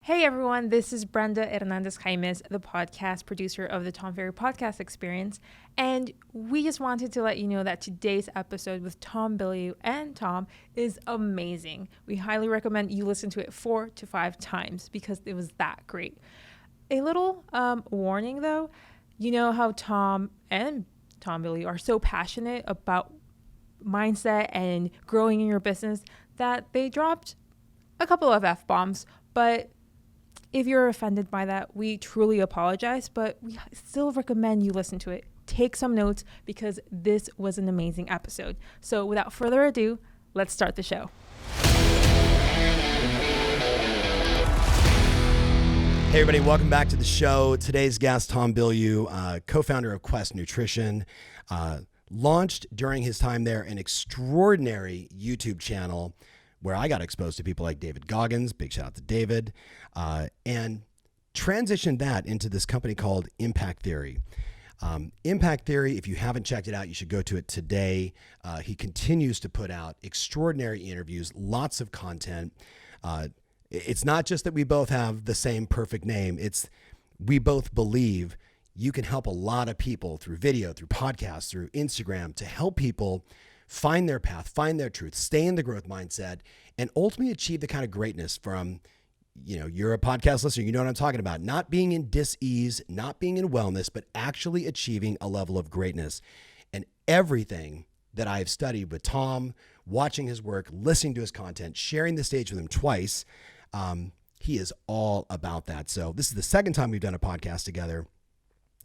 Hey everyone, this is Brenda Hernandez Jaimes, the podcast producer of the Tom Ferry Podcast Experience, and we just wanted to let you know that today's episode with Tom Bilyeu and Tom is amazing. We highly recommend you listen to it 4 to 5 times because it was that great. A little warning though, you know how Tom and Tom Bilyeu are so passionate about mindset and growing in your business that they dropped a couple of F-bombs, but if you're offended by that, we truly apologize, but we still recommend you listen to it. Take some notes because this was an amazing episode. So without further ado, let's start the show. Hey everybody, welcome back to the show. Today's guest, Tom Bilyeu, co-founder of Quest Nutrition, launched during his time there an extraordinary YouTube channel where I got exposed to people like David Goggins, big shout out to David, and transitioned that into this company called Impact Theory. Impact Theory, if you haven't checked it out, you should go to it today. He continues to put out extraordinary interviews, lots of content. It's not just that we both have the same perfect name. It's we both believe you can help a lot of people through video, through podcasts, through Instagram to help people find their path, find their truth, stay in the growth mindset, and ultimately achieve the kind of greatness from, you're a podcast listener, you know what I'm talking about. Not being in dis-ease, not being in wellness, but actually achieving a level of greatness. And everything that I've studied with Tom, watching his work, listening to his content, sharing the stage with him twice, he is all about that. So this is the second time we've done a podcast together.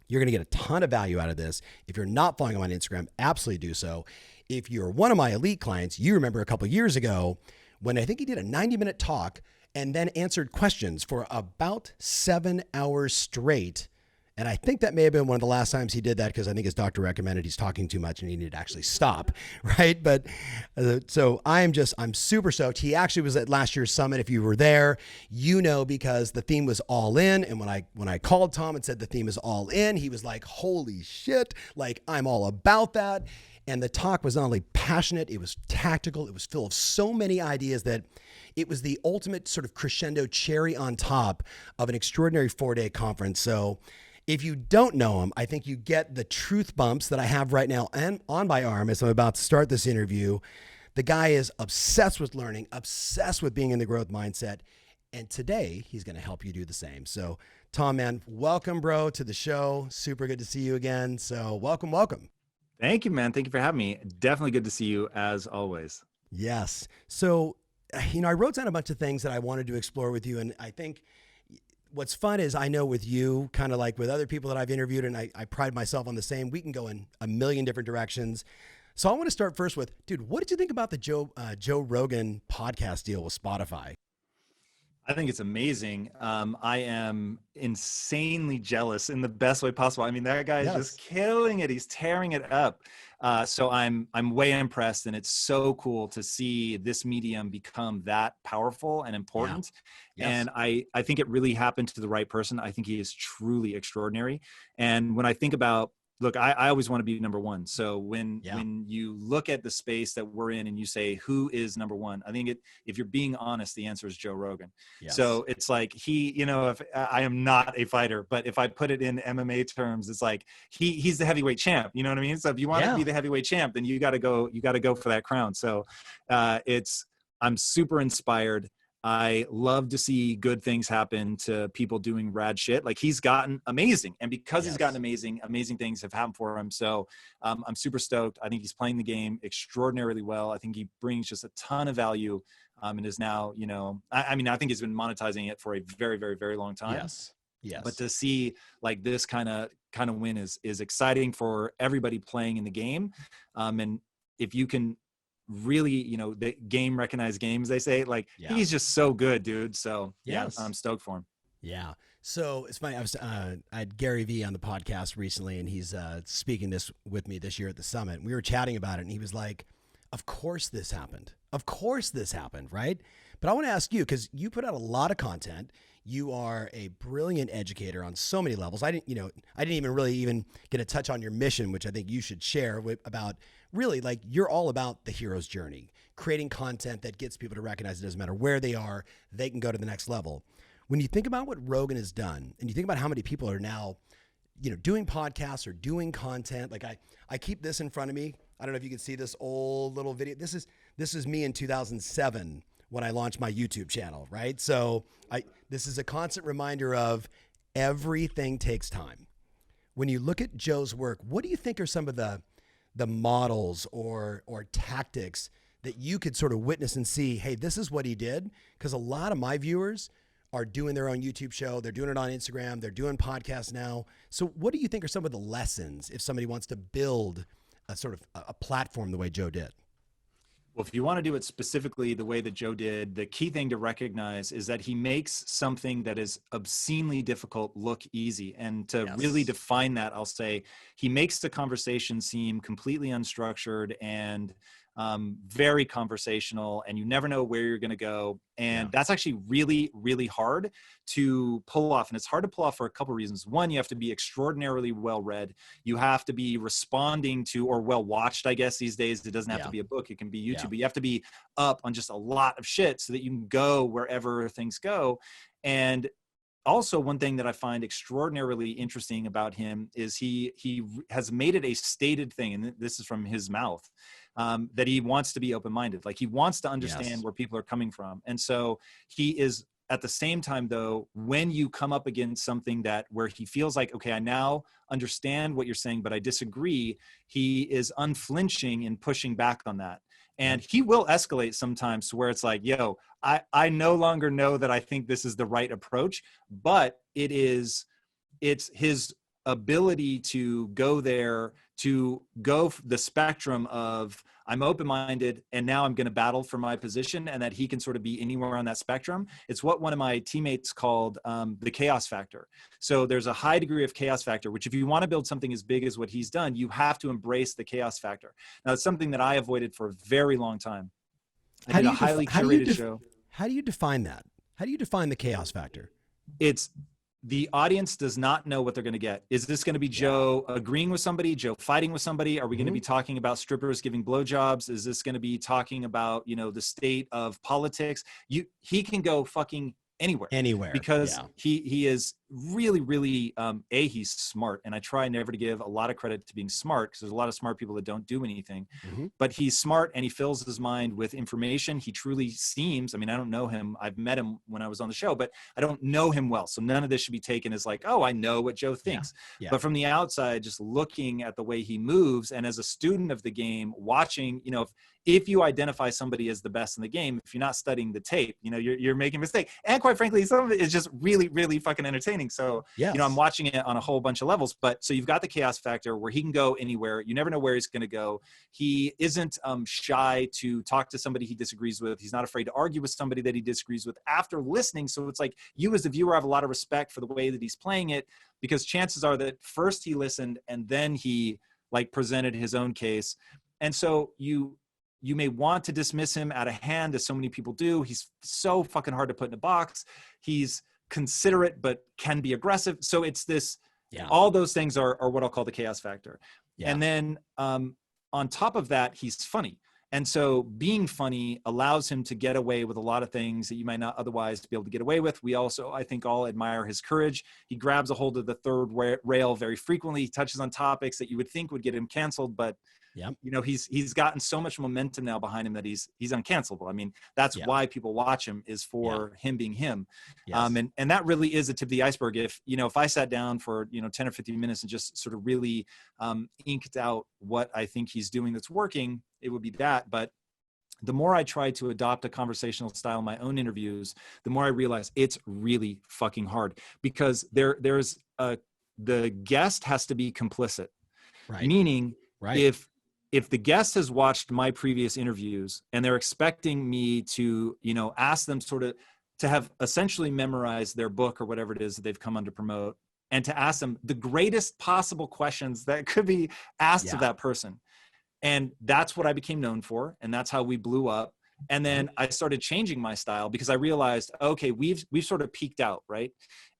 You're going to get a ton of value out of this. If you're not following him on Instagram, absolutely do so. If you're one of my elite clients, you remember a couple of years ago when I think he did a 90-minute talk and then answered questions for about 7 hours straight. And I think that may have been one of the last times he did that because I think his doctor recommended he's talking too much and he needed to actually stop, right? But so I'm super stoked. He actually was at last year's summit. If you were there, because the theme was all in. And when I called Tom and said the theme is all in, he was like, holy shit, like I'm all about that. And the talk was not only passionate, it was tactical, it was full of so many ideas that it was the ultimate sort of crescendo cherry on top of an extraordinary 4-day conference. So if you don't know him, I think you get the truth bumps that I have right now and on my arm as I'm about to start this interview. The guy is obsessed with learning, obsessed with being in the growth mindset. And today he's going to help you do the same. So Tom, man, welcome, bro, to the show. Super good to see you again. So welcome. Thank you, man. Thank you for having me. Definitely good to see you as always. Yes. So, I wrote down a bunch of things that I wanted to explore with you. And I think what's fun is I know with you, kind of like with other people that I've interviewed, and I pride myself on the same, we can go in a million different directions. So I want to start first with, dude, what did you think about the Joe Rogan podcast deal with Spotify? I think it's amazing. I am insanely jealous in the best way possible. I mean, that guy is just killing it. He's tearing it up. So I'm way impressed, and it's so cool to see this medium become that powerful and important. Yeah. Yes. And I think it really happened to the right person. I think he is truly extraordinary. And when I think about, look, I always want to be number one. So when you look at the space that we're in and you say, who is number one? I think if you're being honest, the answer is Joe Rogan. Yes. So it's like if I am not a fighter, but if I put it in MMA terms, it's like he's the heavyweight champ. You know what I mean? So if you want to be the heavyweight champ, then you got to go for that crown. So I'm super inspired. I love to see good things happen to people doing rad shit. Like he's gotten amazing. And because he's gotten amazing things have happened for him. So I'm super stoked. I think he's playing the game extraordinarily well. I think he brings just a ton of value and is now, I think he's been monetizing it for a very, very, very long time. Yes. But to see like this kind of win is exciting for everybody playing in the game. And if you can really, the game recognize games, they say, like he's just so good, dude. So I'm stoked for him. Yeah. So it's funny. I had Gary Vee on the podcast recently, and he's speaking this with me this year at the summit. We were chatting about it, and he was like, of course this happened. Right? But I want to ask you, because you put out a lot of content. You are a brilliant educator on so many levels. I didn't even really get a touch on your mission, which I think you should share about really, like, you're all about the hero's journey, creating content that gets people to recognize it doesn't matter where they are, they can go to the next level. when you think about what Rogan has done, and you think about how many people are now, doing podcasts or doing content, like I keep this in front of me. I don't know if you can see this old little video. This is me in 2007 when I launched my YouTube channel, right? So this is a constant reminder of everything takes time. When you look at Joe's work, what do you think are some of the models or tactics that you could sort of witness and see, hey, this is what he did? Because a lot of my viewers are doing their own YouTube show. They're doing it on Instagram. They're doing podcasts now. So what do you think are some of the lessons if somebody wants to build a sort of a platform the way Joe did? Well, if you want to do it specifically the way that Joe did, the key thing to recognize is that he makes something that is obscenely difficult look easy. And to really define that, I'll say he makes the conversation seem completely unstructured and very conversational, and you never know where you're going to go. And that's actually really, really hard to pull off. And it's hard to pull off for a couple of reasons. One, you have to be extraordinarily well-read. You have to be responding to, or well-watched, I guess these days. It doesn't have to be a book. It can be YouTube. But you have to be up on just a lot of shit so that you can go wherever things go. And also, one thing that I find extraordinarily interesting about him is he has made it a stated thing, and this is from his mouth, that he wants to be open-minded. Like, he wants to understand where people are coming from. And so he is, at the same time, though, when you come up against something where he feels like, okay, I now understand what you're saying, but I disagree, he is unflinching in pushing back on that. And he will escalate sometimes to where it's like, yo, I no longer know that I think this is the right approach, but it's his ability to go there, to go the spectrum of I'm open-minded and now I'm going to battle for my position, and that he can sort of be anywhere on that spectrum. It's what one of my teammates called the chaos factor. So there's a high degree of chaos factor, which if you want to build something as big as what he's done, you have to embrace the chaos factor. Now, it's something that I avoided for a very long time. I did a highly curated show. How do you define that? How do you define the chaos factor? It's the audience does not know what they're going to get. Is this going to be Joe agreeing with somebody, Joe fighting with somebody? Are we going to be talking about strippers giving blowjobs? Is this going to be talking about, the state of politics? He can go fucking anywhere because he is really, really, he's smart. And I try never to give a lot of credit to being smart, because there's a lot of smart people that don't do anything, but he's smart and he fills his mind with information. He truly seems, I don't know him. I've met him when I was on the show, but I don't know him well. So none of this should be taken as like, oh, I know what Joe thinks. But from the outside, just looking at the way he moves, and as a student of the game, watching, if you identify somebody as the best in the game, if you're not studying the tape, you're making a mistake. And quite frankly, some of it is just really, really fucking entertaining. So, I'm watching it on a whole bunch of levels, but so you've got the chaos factor where he can go anywhere. You never know where he's going to go. He isn't shy to talk to somebody he disagrees with. He's not afraid to argue with somebody that he disagrees with after listening. So it's like you as the viewer have a lot of respect for the way that he's playing it, because chances are that first he listened and then he presented his own case. And so you may want to dismiss him out of hand, as so many people do. He's so fucking hard to put in a box. He's considerate, but can be aggressive. So it's this, all those things are what I'll call the chaos factor. And then on top of that, he's funny. And so being funny allows him to get away with a lot of things that you might not otherwise be able to get away with. We also, I think, all admire his courage. He grabs a hold of the third rail very frequently. He touches on topics that you would think would get him canceled, but he's gotten so much momentum now behind him that he's uncancelable. That's why people watch him, is for him being him. And that really is the tip of the iceberg. If I sat down for 10 or 15 minutes and just sort of really inked out what I think he's doing that's working, it would be that. But the more I try to adopt a conversational style in my own interviews, the more I realize it's really fucking hard, because there's the guest has to be complicit. Meaning, if the guest has watched my previous interviews and they're expecting me to, ask them sort of to have essentially memorized their book or whatever it is that they've come on to promote, and to ask them the greatest possible questions that could be asked of that person. And that's what I became known for. And that's how we blew up. And then I started changing my style, because I realized, okay, we've sort of peaked out, right?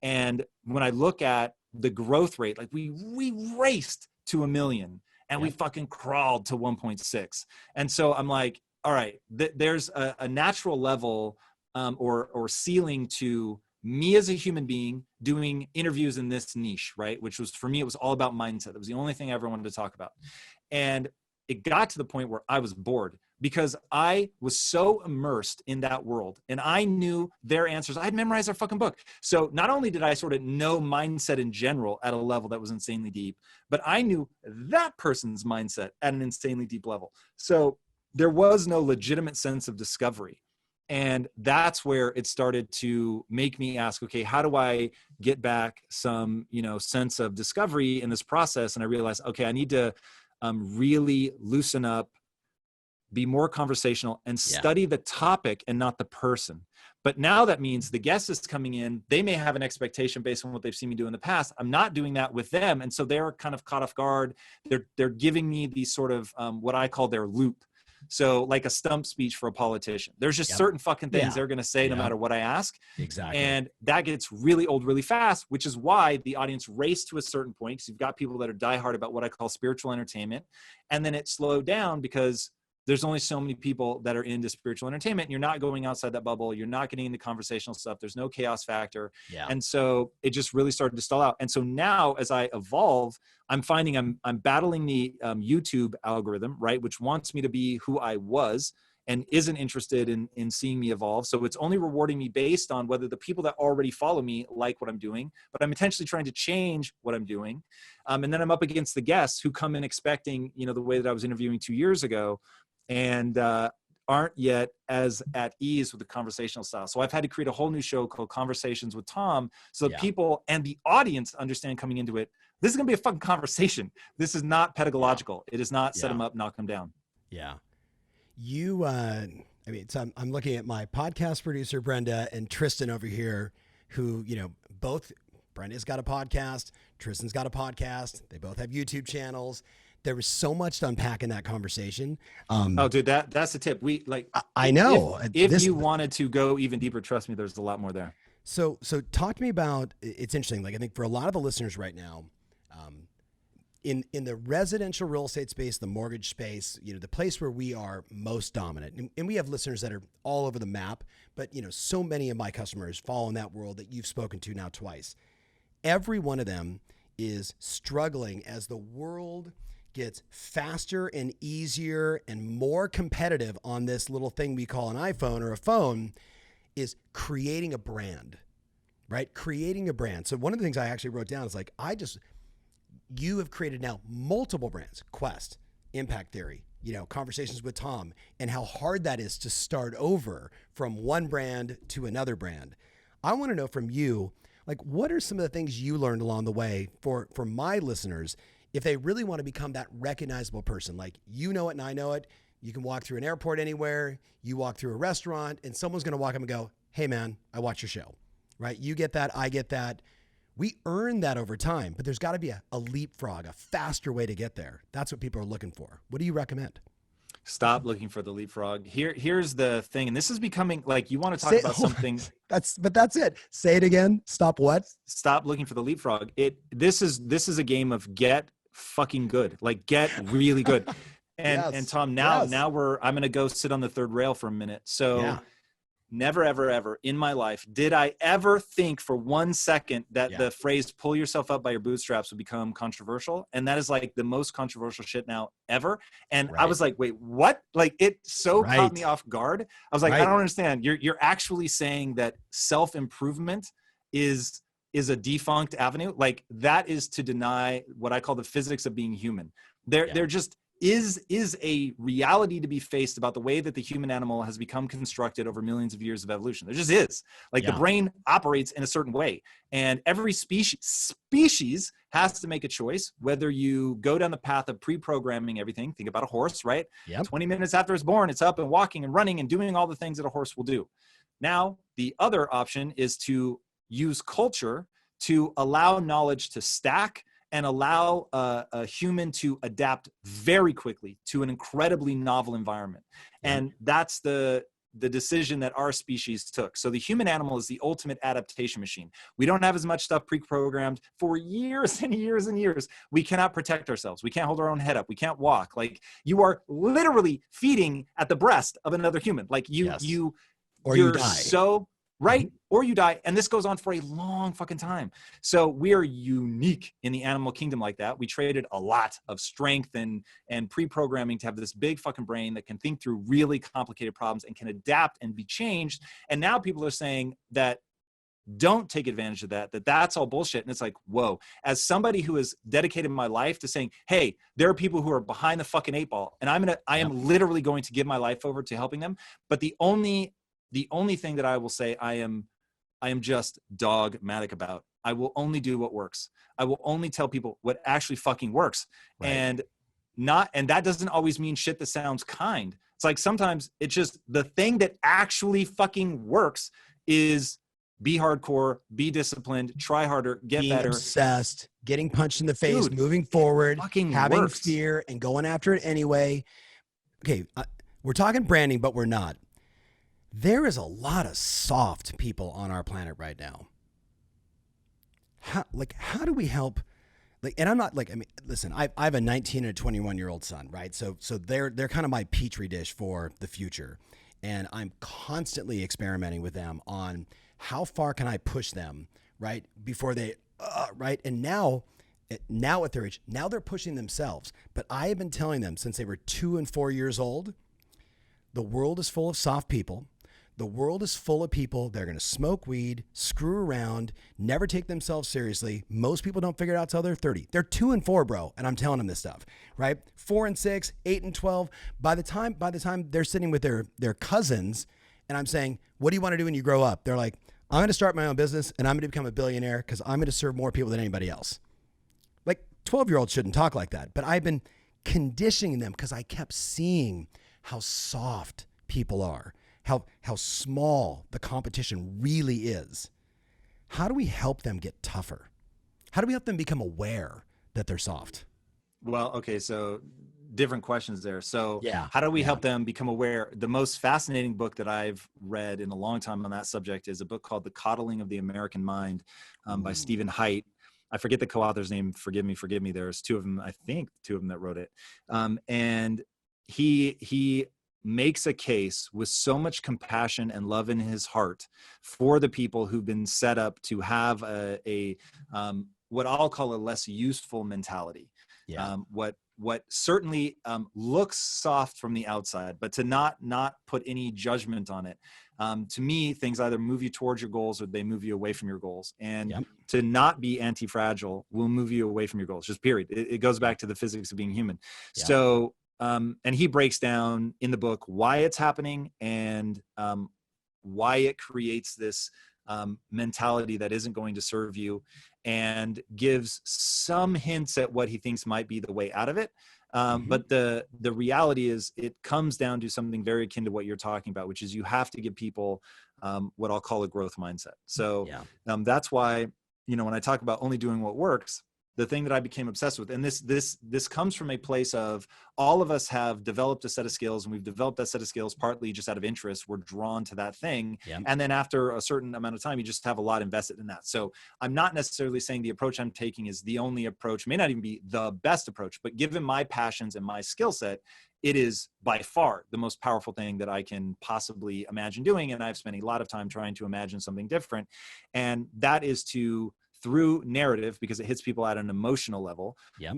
And when I look at the growth rate, we raced to 1 million. And we fucking crawled to 1.6. And so I'm like, all right, there's a natural level or ceiling to me as a human being doing interviews in this niche, right? Which was, for me, it was all about mindset. That was the only thing I ever wanted to talk about. And it got to the point where I was bored because I was so immersed in that world and I knew their answers. I had memorized their fucking book. So not only did I sort of know mindset in general at a level that was insanely deep, but I knew that person's mindset at an insanely deep level. So there was no legitimate sense of discovery. And that's where it started to make me ask, okay, how do I get back some, sense of discovery in this process? And I realized, okay, I need to really loosen up, be more conversational, and study the topic and not the person. But now that means the guest is coming in, they may have an expectation based on what they've seen me do in the past. I'm not doing that with them. And so they're kind of caught off guard. They're giving me these sort of what I call their loop. So like a stump speech for a politician. There's just certain fucking things they're going to say no matter what I ask. Exactly. And that gets really old really fast, which is why the audience raced to a certain point. Because you've got people that are diehard about what I call spiritual entertainment. And then it slowed down because there's only so many people that are into spiritual entertainment. And you're not going outside that bubble. You're not getting into conversational stuff. There's no chaos factor. Yeah. And so it just really started to stall out. And so now as I evolve, I'm finding I'm battling the YouTube algorithm, right? Which wants me to be who I was and isn't interested in seeing me evolve. So it's only rewarding me based on whether the people that already follow me like what I'm doing, but I'm intentionally trying to change what I'm doing. And then I'm up against the guests who come in expecting, the way that I was interviewing 2 years ago, and aren't yet as at ease with the conversational style. So I've had to create a whole new show called Conversations with Tom so that people and the audience understand coming into it, this is going to be a fucking conversation. This is not pedagogical. It is not set them up, knock them down. Yeah. You, so I'm looking at my podcast producer, Brenda, and Tristan over here, who, both, Brenda's got a podcast, Tristan's got a podcast. They both have YouTube channels. There was so much to unpack in that conversation. Oh, dude, that's the tip. I know. If you wanted to go even deeper, trust me, there's a lot more there. So talk to me about, it's interesting. Like I think for a lot of the listeners right now, in the residential real estate space, the mortgage space, the place where we are most dominant, and we have listeners that are all over the map, but so many of my customers fall in that world that you've spoken to now twice. Every one of them is struggling as the world gets faster and easier and more competitive on this little thing we call an iPhone or a phone, is creating a brand, right? Creating a brand. So one of the things I actually wrote down is like, you have created now multiple brands, Quest, Impact Theory, Conversations with Tom, and how hard that is to start over from one brand to another brand. I want to know from you, like, what are some of the things you learned along the way for my listeners, if they really want to become that recognizable person? Like, it and I know it. You can walk through an airport anywhere, you walk through a restaurant, and someone's going to walk up and go, hey man, I watch your show, right? You get that, I get that. We earn that over time, but there's got to be a leapfrog, a faster way to get there. That's what people are looking for. What do you recommend? Stop looking for the leapfrog. Here's the thing, and this is becoming like, you want to talk about something. That's it. Say it again. Stop what? Stop looking for the leapfrog. This is a game of get fucking good, like get really good. And Tom, I'm going to go sit on the third rail for a minute. So never, ever, ever in my life did I ever think for 1 second that the phrase pull yourself up by your bootstraps would become controversial. And that is like the most controversial shit now ever. And I was like, wait, what? Like it caught me off guard. I was like, I don't understand. You're actually saying that self-improvement is a defunct avenue. Like that is to deny what I call the physics of being human. There just is a reality to be faced about the way that the human animal has become constructed over millions of years of evolution. There just is. Like the brain operates in a certain way, and every species has to make a choice whether you go down the path of pre-programming everything. Think about a horse, right? 20 minutes after it's born, it's up and walking and running and doing all the things that a horse will do. Now, the other option is to use culture to allow knowledge to stack and allow a human to adapt very quickly to an incredibly novel environment. And that's the decision that our species took. So the human animal is the ultimate adaptation machine. We don't have as much stuff pre-programmed for years and years and years. We cannot protect ourselves. We can't hold our own head up. We can't walk. Like you are literally feeding at the breast of another human. Like you die. right? Or you die. And this goes on for a long fucking time. So we are unique in the animal kingdom like that. We traded a lot of strength and pre-programming to have this big fucking brain that can think through really complicated problems and can adapt and be changed. And now people are saying that don't take advantage of that's all bullshit. And it's like, whoa, as somebody who has dedicated my life to saying, hey, there are people who are behind the fucking 8 ball, and I am literally going to give my life over to helping them. But the only thing that I will say I am just dogmatic about, I will only do what works. I will only tell people what actually fucking works. Right. And that doesn't always mean shit that sounds kind. It's like, sometimes it's just the thing that actually fucking works is be hardcore, be disciplined, try harder, get better. Obsessed, getting punched in the face, moving forward, having works. Fear and going after it anyway. Okay, we're talking branding, but we're not. There is a lot of soft people on our planet right now. How do we help? And I'm not listen, I have a 19 and a 21-year-old son, right? So they're kind of my petri dish for the future. And I'm constantly experimenting with them on how far can I push them, right? Before they, right? And now at their age, now they're pushing themselves. But I have been telling them since they were 2 and 4 years old, the world is full of soft people. The world is full of people that are going to smoke weed, screw around, never take themselves seriously. Most people don't figure it out till they're 30. They're 2 and 4, bro. And I'm telling them this stuff, right? 4 and 6, 8 and 12. By the time they're sitting with their cousins and I'm saying, what do you want to do when you grow up? They're like, I'm going to start my own business and I'm going to become a billionaire because I'm going to serve more people than anybody else. Like 12-year-olds shouldn't talk like that. But I've been conditioning them because I kept seeing how soft people are. How small the competition really is. How do we help them get tougher? How do we help them become aware that they're soft? Well, okay, so different questions there. So how do we help them become aware? The most fascinating book that I've read in a long time on that subject is a book called The Coddling of the American Mind by Stephen Haidt. I forget the co-author's name. Forgive me. There's 2 of them, I think 2 of them that wrote it. And he makes a case with so much compassion and love in his heart for the people who've been set up to have a what I'll call a less useful mentality. Yeah. What certainly looks soft from the outside, but to not put any judgment on it. To me, things either move you towards your goals or they move you away from your goals. And to not be anti-fragile will move you away from your goals, just period. It goes back to the physics of being human. Yeah. So, and he breaks down in the book why it's happening and why it creates this mentality that isn't going to serve you, and gives some hints at what he thinks might be the way out of it. But the reality is it comes down to something very akin to what you're talking about, which is you have to give people what I'll call a growth mindset. So that's why, when I talk about only doing what works, the thing that I became obsessed with, and this comes from a place of all of us have developed a set of skills, and we've developed that set of skills partly just out of interest. We're drawn to that thing. Yeah. And then after a certain amount of time, you just have a lot invested in that. So I'm not necessarily saying the approach I'm taking is the only approach, may not even be the best approach, but given my passions and my skill set, it is by far the most powerful thing that I can possibly imagine doing. And I've spent a lot of time trying to imagine something different. And that is to, through narrative, because it hits people at an emotional level,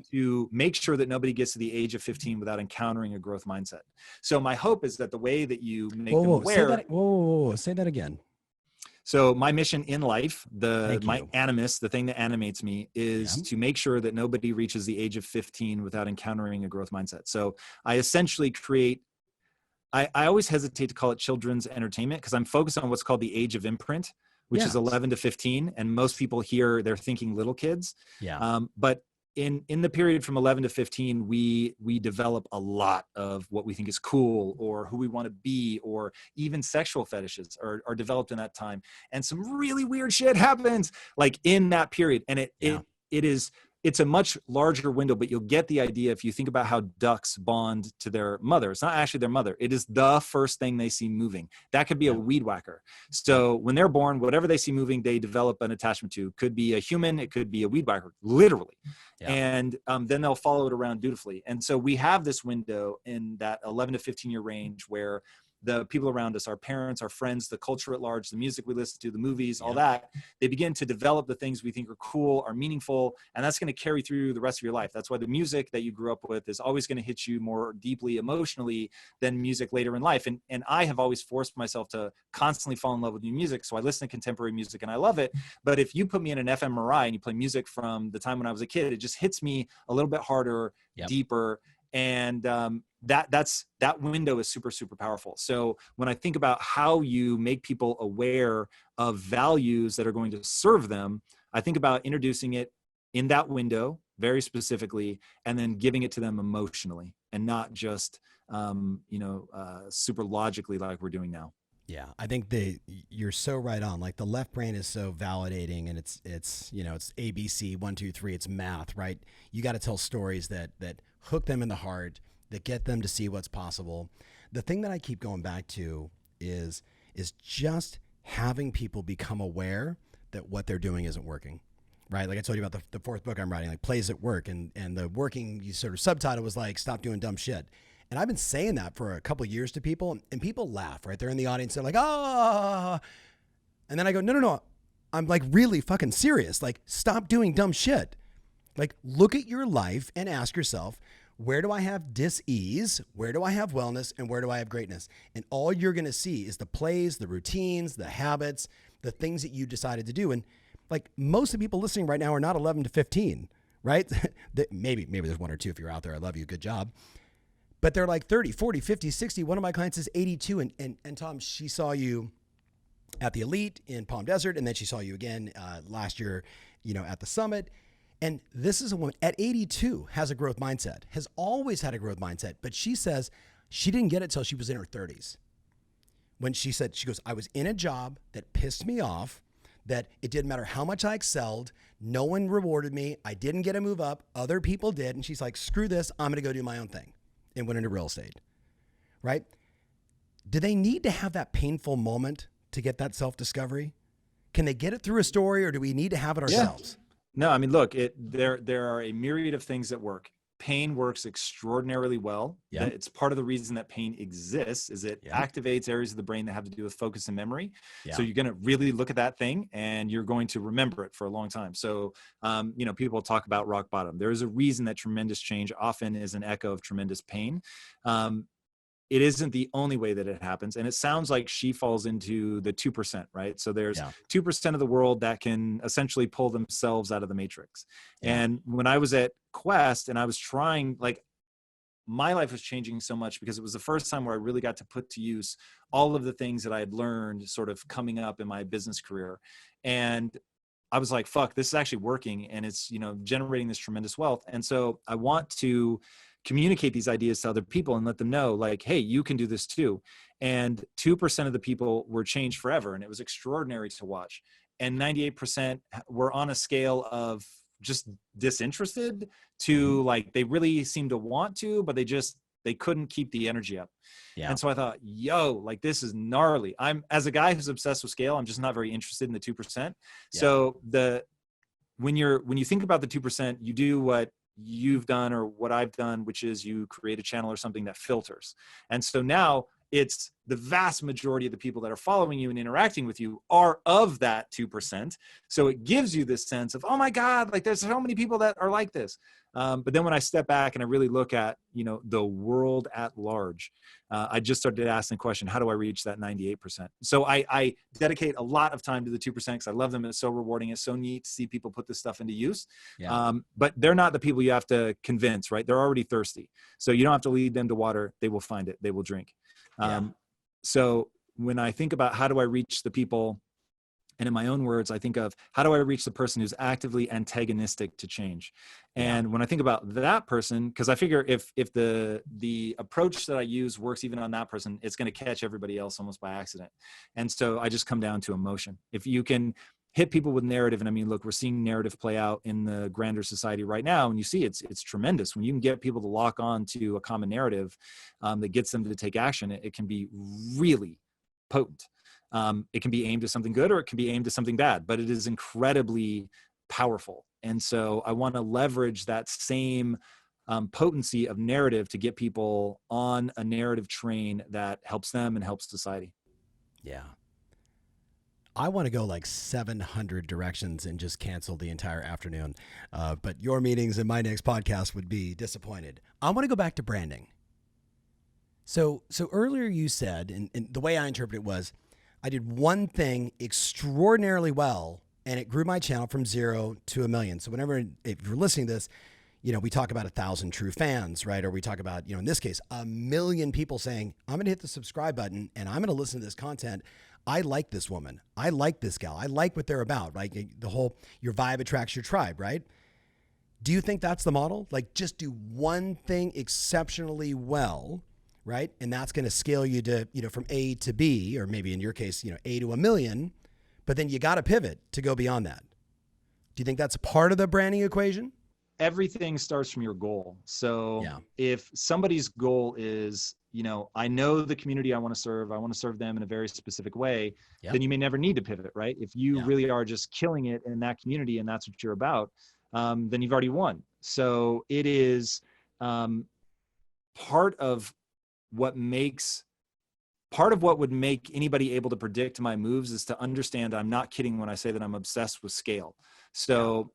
to make sure that nobody gets to the age of 15 without encountering a growth mindset. So my hope is that the way that you make them aware. Say that again. So my mission in life, my animus, the thing that animates me, is to make sure that nobody reaches the age of 15 without encountering a growth mindset. So I essentially create, I always hesitate to call it children's entertainment because I'm focused on what's called the age of imprint, which is 11 to 15. And most people here, they're thinking little kids. Yeah. But in the period from 11 to 15, we develop a lot of what we think is cool or who we want to be, or even sexual fetishes are developed in that time. And some really weird shit happens like in that period. And it's a much larger window, but you'll get the idea if you think about how ducks bond to their mother. It's not actually their mother. It is the first thing they see moving. That could be a weed whacker. So when they're born, whatever they see moving, they develop an attachment to. Could be a human. It could be a weed whacker, literally. Yeah. And then they'll follow it around dutifully. And so we have this window in that 11 to 15 year range where the people around us, our parents, our friends, the culture at large, the music we listen to, the movies, all that, they begin to develop the things we think are cool, are meaningful, and that's going to carry through the rest of your life. That's why the music that you grew up with is always going to hit you more deeply emotionally than music later in life. And I have always forced myself to constantly fall in love with new music. So I listen to contemporary music and I love it. But if you put me in an fMRI and you play music from the time when I was a kid, it just hits me a little bit harder, deeper. And that window is super, super powerful. So when I think about how you make people aware of values that are going to serve them, I think about introducing it in that window very specifically, and then giving it to them emotionally and not just, super logically like we're doing now. Yeah, I think you're so right on. Like the left brain is so validating, and it's ABC 1 2 3. It's math, right? You got to tell stories that hook them in the heart, that get them to see what's possible. The thing that I keep going back to is just having people become aware that what they're doing isn't working, right? Like I told you about the fourth book I'm writing, like Plays at Work, and the working sort of subtitle was like, stop doing dumb shit. And I've been saying that for a couple of years to people, and people laugh, right? They're in the audience, they're like, ah. And then I go, no. I'm like really fucking serious. Like, stop doing dumb shit. Like, look at your life and ask yourself, where do I have dis-ease? Where do I have wellness? And where do I have greatness? And all you're going to see is the plays, the routines, the habits, the things that you decided to do. And like most of the people listening right now are not 11 to 15, right? maybe there's one or two if you're out there. I love you. Good job. But they're like 30, 40, 50, 60. One of my clients is 82. And Tom, she saw you at the Elite in Palm Desert. And then she saw you again last year, at the Summit. And this is a woman at 82 has a growth mindset, has always had a growth mindset. But she says she didn't get it till she was in her 30s. When she goes, I was in a job that pissed me off, that it didn't matter how much I excelled. No one rewarded me. I didn't get a move up. Other people did. And she's like, screw this. I'm going to go do my own thing. And went into real estate, right? Do they need to have that painful moment to get that self-discovery? Can they get it through a story, or do we need to have it ourselves? No, I mean, look, there are a myriad of things that work. Pain works extraordinarily well. Yeah. It's part of the reason that pain exists is it activates areas of the brain that have to do with focus and memory. Yeah. So you're going to really look at that thing and you're going to remember it for a long time. So, people talk about rock bottom. There is a reason that tremendous change often is an echo of tremendous pain. It isn't the only way that it happens. And it sounds like she falls into the 2%, right? So there's 2% of the world that can essentially pull themselves out of the matrix. Yeah. And when I was at Quest and I was trying, like, my life was changing so much because it was the first time where I really got to put to use all of the things that I had learned sort of coming up in my business career. And I was like, fuck, this is actually working. And it's, generating this tremendous wealth. And so I want to communicate these ideas to other people and let them know, like, hey, you can do this too. And 2% of the people were changed forever. And it was extraordinary to watch. And 98% were on a scale of just disinterested to like, they really seemed to want to, but they couldn't keep the energy up. Yeah. And so I thought, like, this is gnarly. As a guy who's obsessed with scale, I'm just not very interested in the 2%. Yeah. So when you think about the 2%, you do what you've done or what I've done, which is you create a channel or something that filters. And so now it's the vast majority of the people that are following you and interacting with you are of that 2%. So it gives you this sense of, oh my God, like there's so many people that are like this. But then when I step back and I really look at, the world at large, I just started asking the question, how do I reach that 98%? So I dedicate a lot of time to the 2% because I love them. It's so rewarding. It's so neat to see people put this stuff into use. Yeah. But they're not the people you have to convince, right? They're already thirsty. So you don't have to lead them to water. They will find it. They will drink. So when I think about how do I reach the people, and in my own words, I think of how do I reach the person who's actively antagonistic to change? And when I think about that person, because I figure if the approach that I use works even on that person, it's going to catch everybody else almost by accident. And so I just come down to emotion. If you can hit people with narrative, and I mean, look, we're seeing narrative play out in the grander society right now, and you see it's tremendous. When you can get people to lock on to a common narrative that gets them to take action, it can be really potent. It can be aimed at something good or it can be aimed at something bad, but it is incredibly powerful. And so I want to leverage that same potency of narrative to get people on a narrative train that helps them and helps society. Yeah. I want to go like 700 directions and just cancel the entire afternoon. But your meetings and my next podcast would be disappointed. I want to go back to branding. So earlier you said, and the way I interpret it was, I did one thing extraordinarily well, and it grew my channel from 0 to 1 million. So whenever, if you're listening to this, we talk about 1,000 true fans, right? Or we talk about, in this case, 1 million people saying, I'm going to hit the subscribe button and I'm going to listen to this content. I like this woman. I like this gal. I like what they're about. Like the whole, your vibe attracts your tribe, right? Do you think that's the model? Like just do one thing exceptionally well, right? And that's going to scale you to, from A to B, or maybe in your case, A to 1 million, but then you got to pivot to go beyond that. Do you think that's part of the branding equation? Everything starts from your goal. So Yeah. if somebody's goal is, I know the community I want to serve them in a very specific way, Yep. then you may never need to pivot, right? If you really are just killing it in that community and that's what you're about, then you've already won. So it is part of what would make anybody able to predict my moves is to understand I'm not kidding when I say that I'm obsessed with scale. So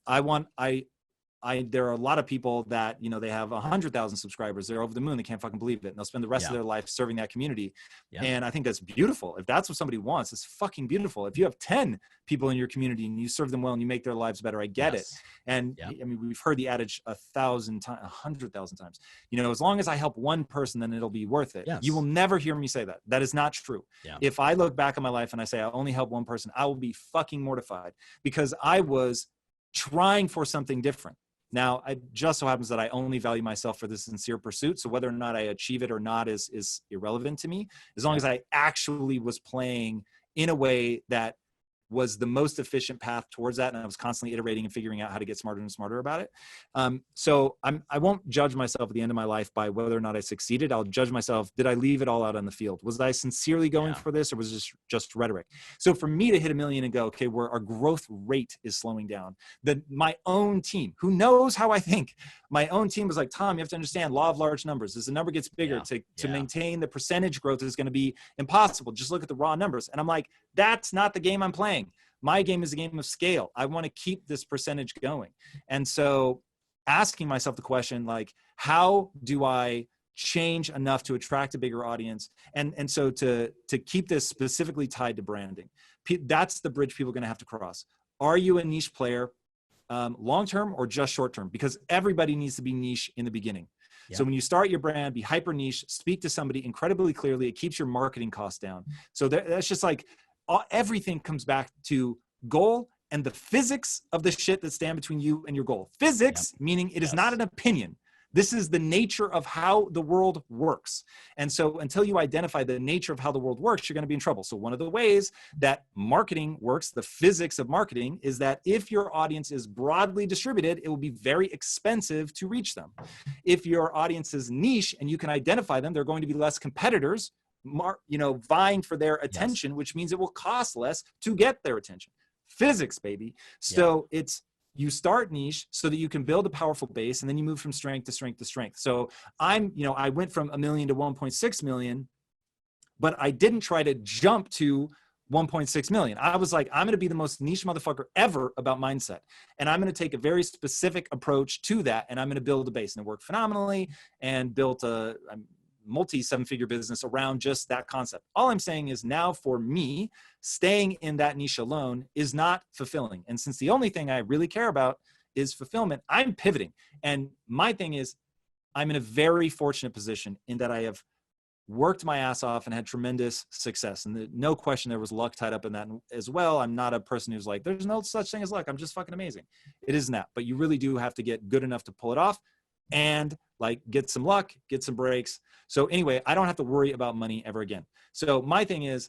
there are a lot of people that, they have 100,000 subscribers. They're over the moon. They can't fucking believe it. And they'll spend the rest of their life serving that community. Yeah. And I think that's beautiful. If that's what somebody wants, it's fucking beautiful. If you have 10 people in your community and you serve them well and you make their lives better, I get it. And I mean, we've heard the adage 1,000 times, 100,000 times, as long as I help one person, then it'll be worth it. Yes. You will never hear me say that. That is not true. Yeah. If I look back on my life and I say, I only help one person, I will be fucking mortified because I was trying for something different. Now, it just so happens that I only value myself for this sincere pursuit. So whether or not I achieve it or not is irrelevant to me, as long as I actually was playing in a way that was the most efficient path towards that. And I was constantly iterating and figuring out how to get smarter and smarter about it. So I won't judge myself at the end of my life by whether or not I succeeded. I'll judge myself. Did I leave it all out on the field? Was I sincerely going for this, or was this just rhetoric? So for me to hit 1 million and go, okay, where our growth rate is slowing down, my own team, who knows how I think, my own team was like, Tom, you have to understand law of large numbers. As the number gets bigger, to maintain the percentage growth is going to be impossible. Just look at the raw numbers. And I'm like, that's not the game I'm playing. My game is a game of scale. I want to keep this percentage going. And so asking myself the question, like, how do I change enough to attract a bigger audience? And so to keep this specifically tied to branding, that's the bridge people are going to have to cross. Are you a niche player long-term or just short-term? Because everybody needs to be niche in the beginning. Yep. So when you start your brand, be hyper niche, speak to somebody incredibly clearly. It keeps your marketing costs down. So that's just like, everything comes back to goal and the physics of the shit that stand between you and your goal. Physics, meaning it is not an opinion. This is the nature of how the world works. And so until you identify the nature of how the world works, you're going to be in trouble. So one of the ways that marketing works, the physics of marketing, is that if your audience is broadly distributed, it will be very expensive to reach them. If your audience is niche and you can identify them, there are going to be less competitors vying for their attention, which means it will cost less to get their attention. Physics, baby. So you start niche so that you can build a powerful base, and then you move from strength to strength to strength. So I went from 1 million to 1.6 million, but I didn't try to jump to 1.6 million. I was like, I'm going to be the most niche motherfucker ever about mindset. And I'm going to take a very specific approach to that. And I'm going to build a base, and it worked phenomenally, and built a multi-7-figure business around just that concept. All I'm saying is now for me, staying in that niche alone is not fulfilling. And since the only thing I really care about is fulfillment, I'm pivoting. And my thing is, I'm in a very fortunate position in that I have worked my ass off and had tremendous success. And no question there was luck tied up in that as well. I'm not a person who's like, there's no such thing as luck. I'm just fucking amazing. It isn't that. But you really do have to get good enough to pull it off and like get some luck, get some breaks. So anyway, I don't have to worry about money ever again. So my thing is,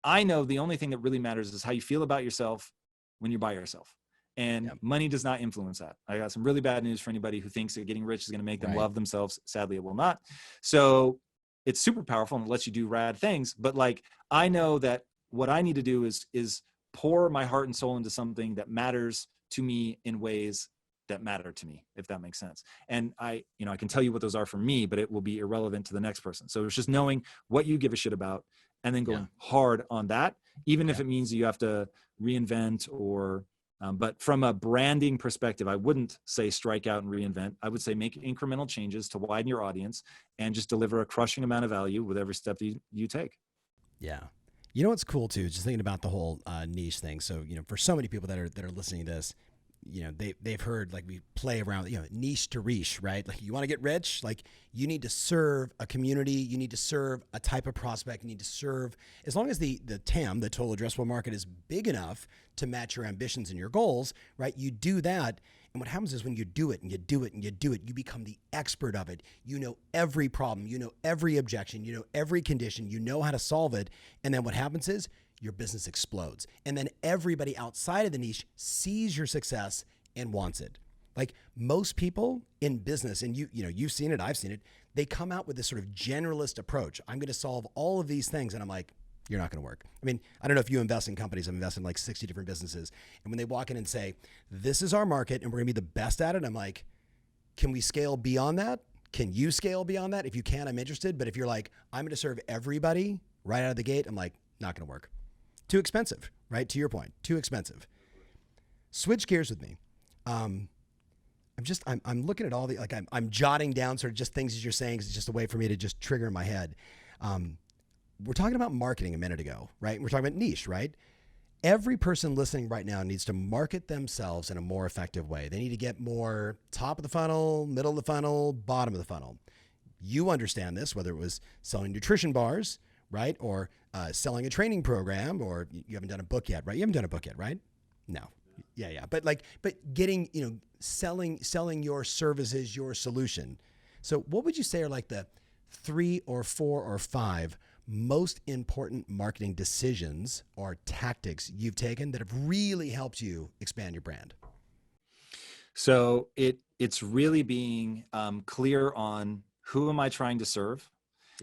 I know the only thing that really matters is how you feel about yourself when you're by yourself. And money does not influence that. I got some really bad news for anybody who thinks that getting rich is going to make them love themselves. Sadly, it will not. So it's super powerful and it lets you do rad things. But like, I know that what I need to do is pour my heart and soul into something that matters to me in ways that matter to me, if that makes sense. And I can tell you what those are for me, but it will be irrelevant to the next person. So it's just knowing what you give a shit about and then going hard on that, even if it means you have to reinvent or, but from a branding perspective, I wouldn't say strike out and reinvent. I would say make incremental changes to widen your audience and just deliver a crushing amount of value with every step that you take. Yeah. You know what's cool too, just thinking about the whole niche thing. So, for so many people that are listening to this, they've heard, like, we play around, niche to riche, right? Like, you want to get rich, like, you need to serve a community, you need to serve a type of prospect, you need to serve, as long as the TAM, the total addressable market, is big enough to match your ambitions and your goals, right? You do that. And what happens is when you do it and you do it and you do it, you become the expert of it. You know every problem, you know every objection, you know every condition, you know how to solve it. And then what happens is your business explodes. And then everybody outside of the niche sees your success and wants it. Like, most people in business, and you've seen it, I've seen it, they come out with this sort of generalist approach. I'm going to solve all of these things. And I'm like, you're not going to work. I mean, I don't know if you invest in companies. I've invested in like 60 different businesses. And when they walk in and say, this is our market and we're going to be the best at it, I'm like, can we scale beyond that? Can you scale beyond that? If you can, I'm interested. But if you're like, I'm going to serve everybody right out of the gate, I'm like, not going to work. Too expensive, right? To your point, too expensive. Switch gears with me. I'm looking at all the, like, I'm jotting down sort of just things as you're saying, 'cause it's just a way for me to just trigger in my head. We're talking about marketing a minute ago, right? We're talking about niche, right? Every person listening right now needs to market themselves in a more effective way. They need to get more top of the funnel, middle of the funnel, bottom of the funnel. You understand this, whether it was selling nutrition bars, right? Or selling a training program, or you haven't done a book yet, right? You haven't done a book yet, right? No. Yeah. But getting, selling your services, your solution. So what would you say are like the 3 or 4 or 5 most important marketing decisions or tactics you've taken that have really helped you expand your brand? So it's really being clear on who am I trying to serve?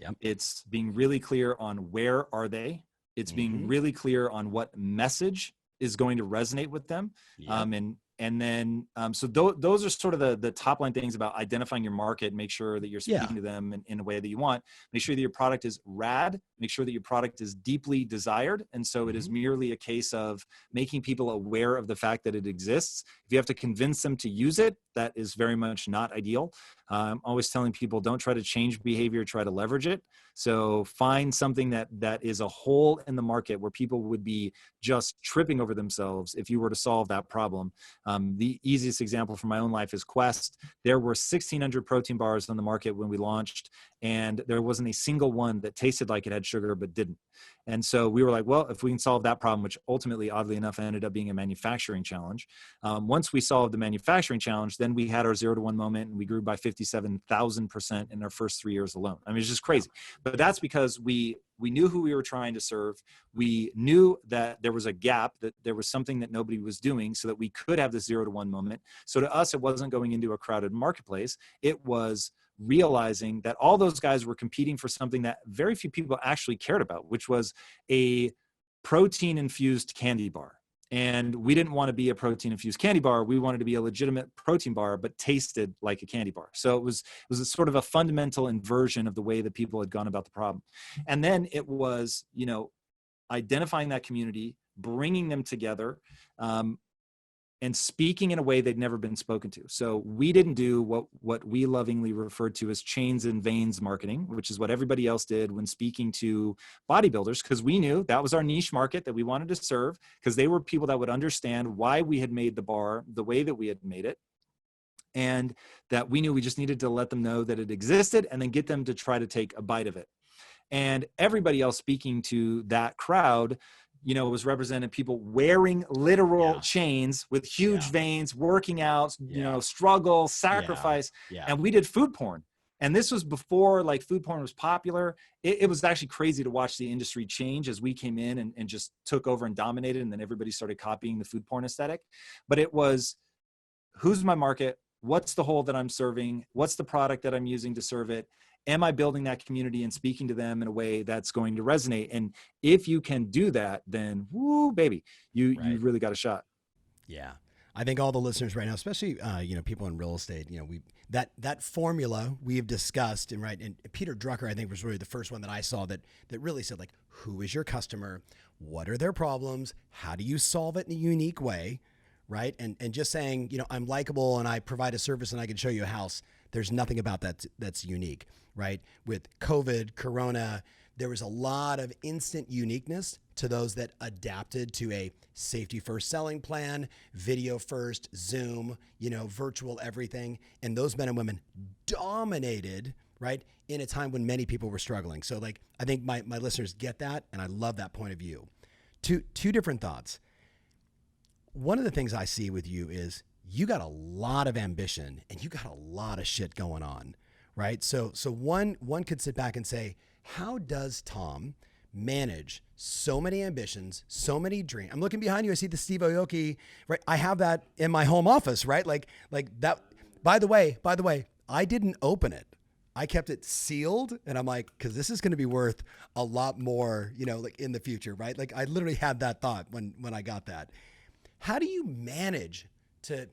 Yep. It's being really clear on where are they? It's being really clear on what message is going to resonate with them. Yep. And then, so those are sort of the top line things about identifying your market. Make sure that you're speaking to them in a way that you want. Make sure that your product is rad. Make sure that your product is deeply desired. And so it is merely a case of making people aware of the fact that it exists. If you have to convince them to use it, that is very much not ideal. I'm always telling people, don't try to change behavior, try to leverage it. So find something that is a hole in the market where people would be just tripping over themselves if you were to solve that problem. The easiest example from my own life is Quest. There were 1,600 protein bars on the market when we launched, and there wasn't a single one that tasted like it had sugar but didn't. And so we were like, well, if we can solve that problem, which ultimately, oddly enough, ended up being a manufacturing challenge. Once we solved the manufacturing challenge, then we had our 0 to 1 moment, and we grew by 57,000% in our first 3 years alone. I mean, it's just crazy. But that's because we knew who we were trying to serve. We knew that there was a gap, that there was something that nobody was doing, so that we could have this 0 to 1 moment. So to us, it wasn't going into a crowded marketplace. It was realizing that all those guys were competing for something that very few people actually cared about, which was a protein-infused candy bar. And we didn't want to be a protein-infused candy bar. We wanted to be a legitimate protein bar, but tasted like a candy bar. So it was a sort of a fundamental inversion of the way that people had gone about the problem. And then it was, identifying that community, bringing them together, and speaking in a way they'd never been spoken to. So we didn't do what we lovingly referred to as chains and veins marketing, which is what everybody else did when speaking to bodybuilders, because we knew that was our niche market that we wanted to serve, because they were people that would understand why we had made the bar the way that we had made it. And that we knew we just needed to let them know that it existed and then get them to try to take a bite of it. And everybody else speaking to that crowd, was represented people wearing literal chains with huge veins, working out, struggle, sacrifice. And we did food porn. And this was before food porn was popular. It was actually crazy to watch the industry change as we came in and just took over and dominated. And then everybody started copying the food porn aesthetic. But it was, who's my market? What's the hole that I'm serving? What's the product that I'm using to serve it? Am I building that community and speaking to them in a way that's going to resonate? And if you can do that, then woo, baby, you really got a shot. Yeah. I think all the listeners right now, especially people in real estate, that formula we've discussed, and Peter Drucker, I think, was really the first one that I saw that really said, like, who is your customer? What are their problems? How do you solve it in a unique way? Right. And just saying, I'm likable and I provide a service and I can show you a house. There's nothing about that that's unique. Right. With COVID, Corona, there was a lot of instant uniqueness to those that adapted to a safety first selling plan, video first, Zoom, virtual everything. And those men and women dominated, right, in a time when many people were struggling. So I think my listeners get that. And I love that point of view. Two different thoughts. One of the things I see with you is you got a lot of ambition and you got a lot of shit going on, right? So one could sit back and say, how does Tom manage so many ambitions, so many dreams? I'm looking behind you. I see the Steve Aoki, right? I have that in my home office, right? Like that. By the way, I didn't open it. I kept it sealed, and I'm like, because this is going to be worth a lot more, in the future, right? Like I literally had that thought when I got that. How do you manage to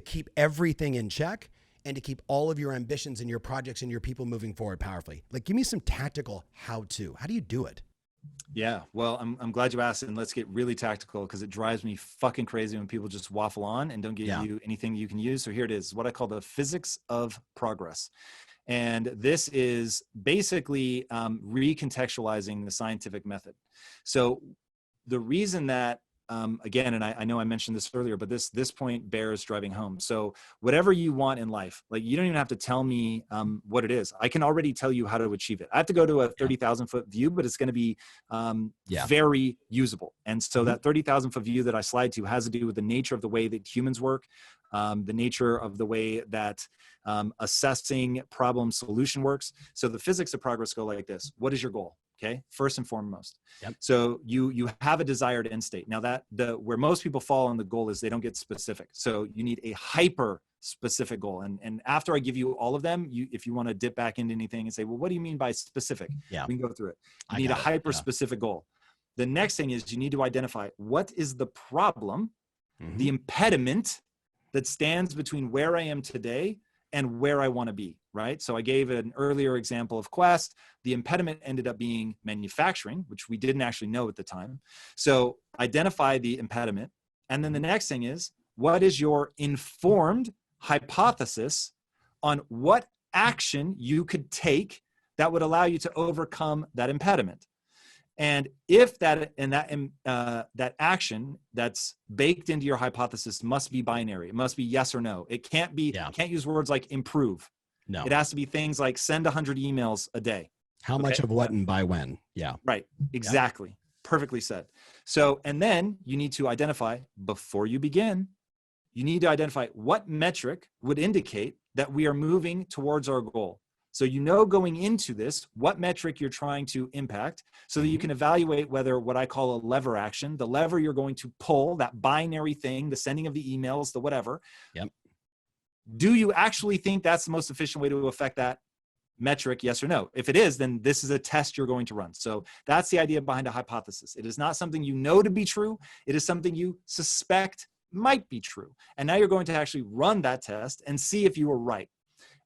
keep everything in check and to keep all of your ambitions and your projects and your people moving forward powerfully? Like, give me some tactical how-to. How do you do it? Yeah, well, I'm glad you asked, and let's get really tactical because it drives me fucking crazy when people just waffle on and don't give you anything you can use. So here it is, what I call the physics of progress. And this is basically recontextualizing the scientific method. So the reason that again, and I know I mentioned this earlier, but this point bears driving home. So whatever you want in life, like you don't even have to tell me what it is. I can already tell you how to achieve it. I have to go to a 30,000 foot view, but it's going to be very usable. And so that 30,000 foot view that I slide to has to do with the nature of the way that humans work, the nature of the way that assessing problem solution works. So the physics of progress go like this. What is your goal? Okay. First and foremost. Yep. So you have a desired end state. Now where most people fall on the goal is they don't get specific. So you need a hyper specific goal. And after I give you all of them, if you want to dip back into anything and say, well, what do you mean by specific? Yeah. We can go through it. You need a hyper specific goal. The next thing is you need to identify what is the problem, the impediment that stands between where I am today and where I want to be, right? So I gave an earlier example of Quest. The impediment ended up being manufacturing, which we didn't actually know at the time. So identify the impediment. And then the next thing is, what is your informed hypothesis on what action you could take that would allow you to overcome that impediment? And if that action that's baked into your hypothesis must be binary, it must be yes or no. It can't be, can't use words like improve. No. It has to be things like send 100 emails a day. How much of what and by when? Yeah. Right. Exactly. Yep. Perfectly said. So, and then you need to identify, before you begin, you need to identify what metric would indicate that we are moving towards our goal. So going into this, what metric you're trying to impact so that you can evaluate whether what I call a lever action, the lever you're going to pull, that binary thing, the sending of the emails, the whatever. Yep. Do you actually think that's the most efficient way to affect that metric, yes or no? If it is, then this is a test you're going to run. So that's the idea behind a hypothesis. It is not something you know to be true. It is something you suspect might be true. And now you're going to actually run that test and see if you were right.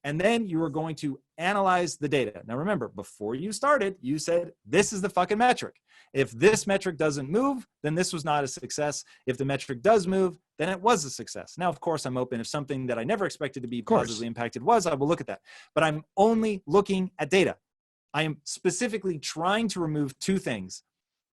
And then you are going to analyze the data. Now remember, before you started, you said, this is the fucking metric. If this metric doesn't move, then this was not a success. If the metric does move, then it was a success. Now, of course, I'm open. If something that I never expected to be positively impacted was, I will look at that. But I'm only looking at data. I am specifically trying to remove two things.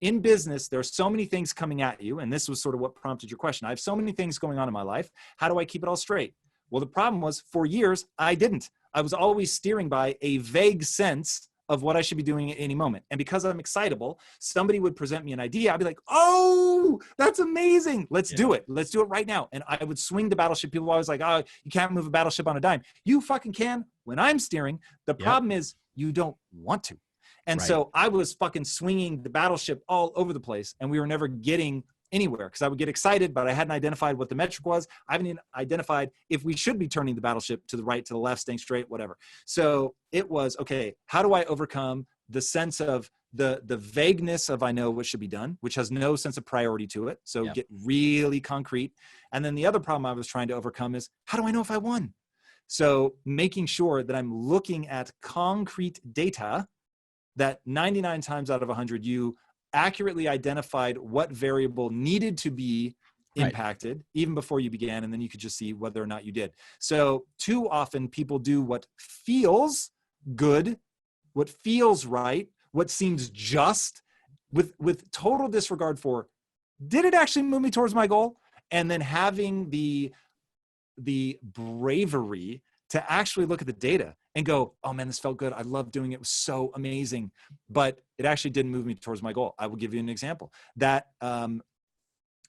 In business, there are so many things coming at you, and this was sort of what prompted your question. I have so many things going on in my life. How do I keep it all straight? Well, the problem was, for years, I didn't. I was always steering by a vague sense of what I should be doing at any moment. And because I'm excitable, somebody would present me an idea. I'd be like, oh, that's amazing. Let's do it. Let's do it right now. And I would swing the battleship. People were always like, oh, you can't move a battleship on a dime. You fucking can when I'm steering. The problem is you don't want to. And so I was fucking swinging the battleship all over the place, and we were never getting anywhere because I would get excited, but I hadn't identified what the metric was. I haven't identified if we should be turning the battleship to the right, to the left, staying straight, whatever. So it was, okay, how do I overcome the sense of the vagueness of I know what should be done, which has no sense of priority to it. So get really concrete. And then the other problem I was trying to overcome is, how do I know if I won? So making sure that I'm looking at concrete data that 99 times out of 100, you accurately identified what variable needed to be impacted even before you began, and then you could just see whether or not you did. So too often people do what feels good, what feels right, what seems just, with total disregard for, did it actually move me towards my goal? And then having the bravery to actually look at the data and go, oh man, this felt good. I love doing it. It was so amazing, but it actually didn't move me towards my goal. I will give you an example. That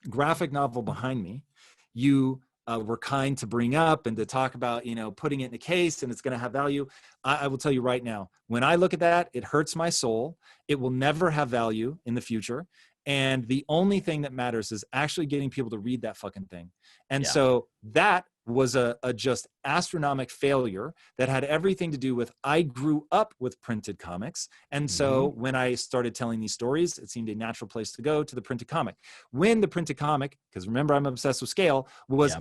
graphic novel behind me, you were kind to bring up and to talk about, putting it in a case and it's going to have value. I will tell you right now, when I look at that, it hurts my soul. It will never have value in the future. And the only thing that matters is actually getting people to read that fucking thing. And so that was a just astronomical failure that had everything to do with, I grew up with printed comics. And so when I started telling these stories, it seemed a natural place to go to the printed comic. When the printed comic, because remember, I'm obsessed with scale, was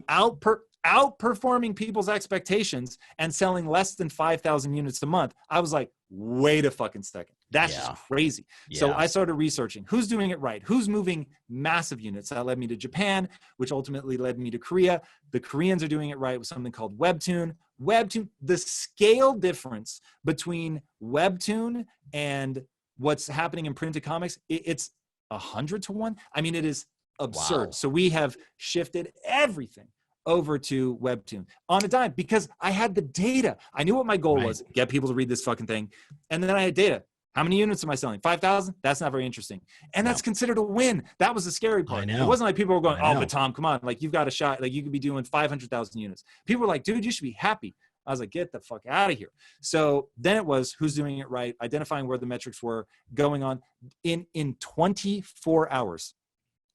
outperforming people's expectations and selling less than 5,000 units a month, I was like, wait a fucking second. That's just crazy. So I started researching who's doing it right, who's moving massive units. That led me to Japan, which ultimately led me to Korea. The Koreans are doing it right with something called webtoon. The scale difference between webtoon and what's happening in printed comics, it's 100 to 1. I mean, it is absurd. Wow. So we have shifted everything over to webtoon on a dime because I had the data. I knew what my goal was, get people to read this fucking thing. And then I had data. How many units am I selling? 5,000? That's not very interesting. And that's considered a win. That was the scary part. It wasn't like people were going, oh, but Tom, come on. Like, you've got a shot. Like, you could be doing 500,000 units. People were like, dude, you should be happy. I was like, get the fuck out of here. So then it was who's doing it right, identifying where the metrics were going on. In 24 hours,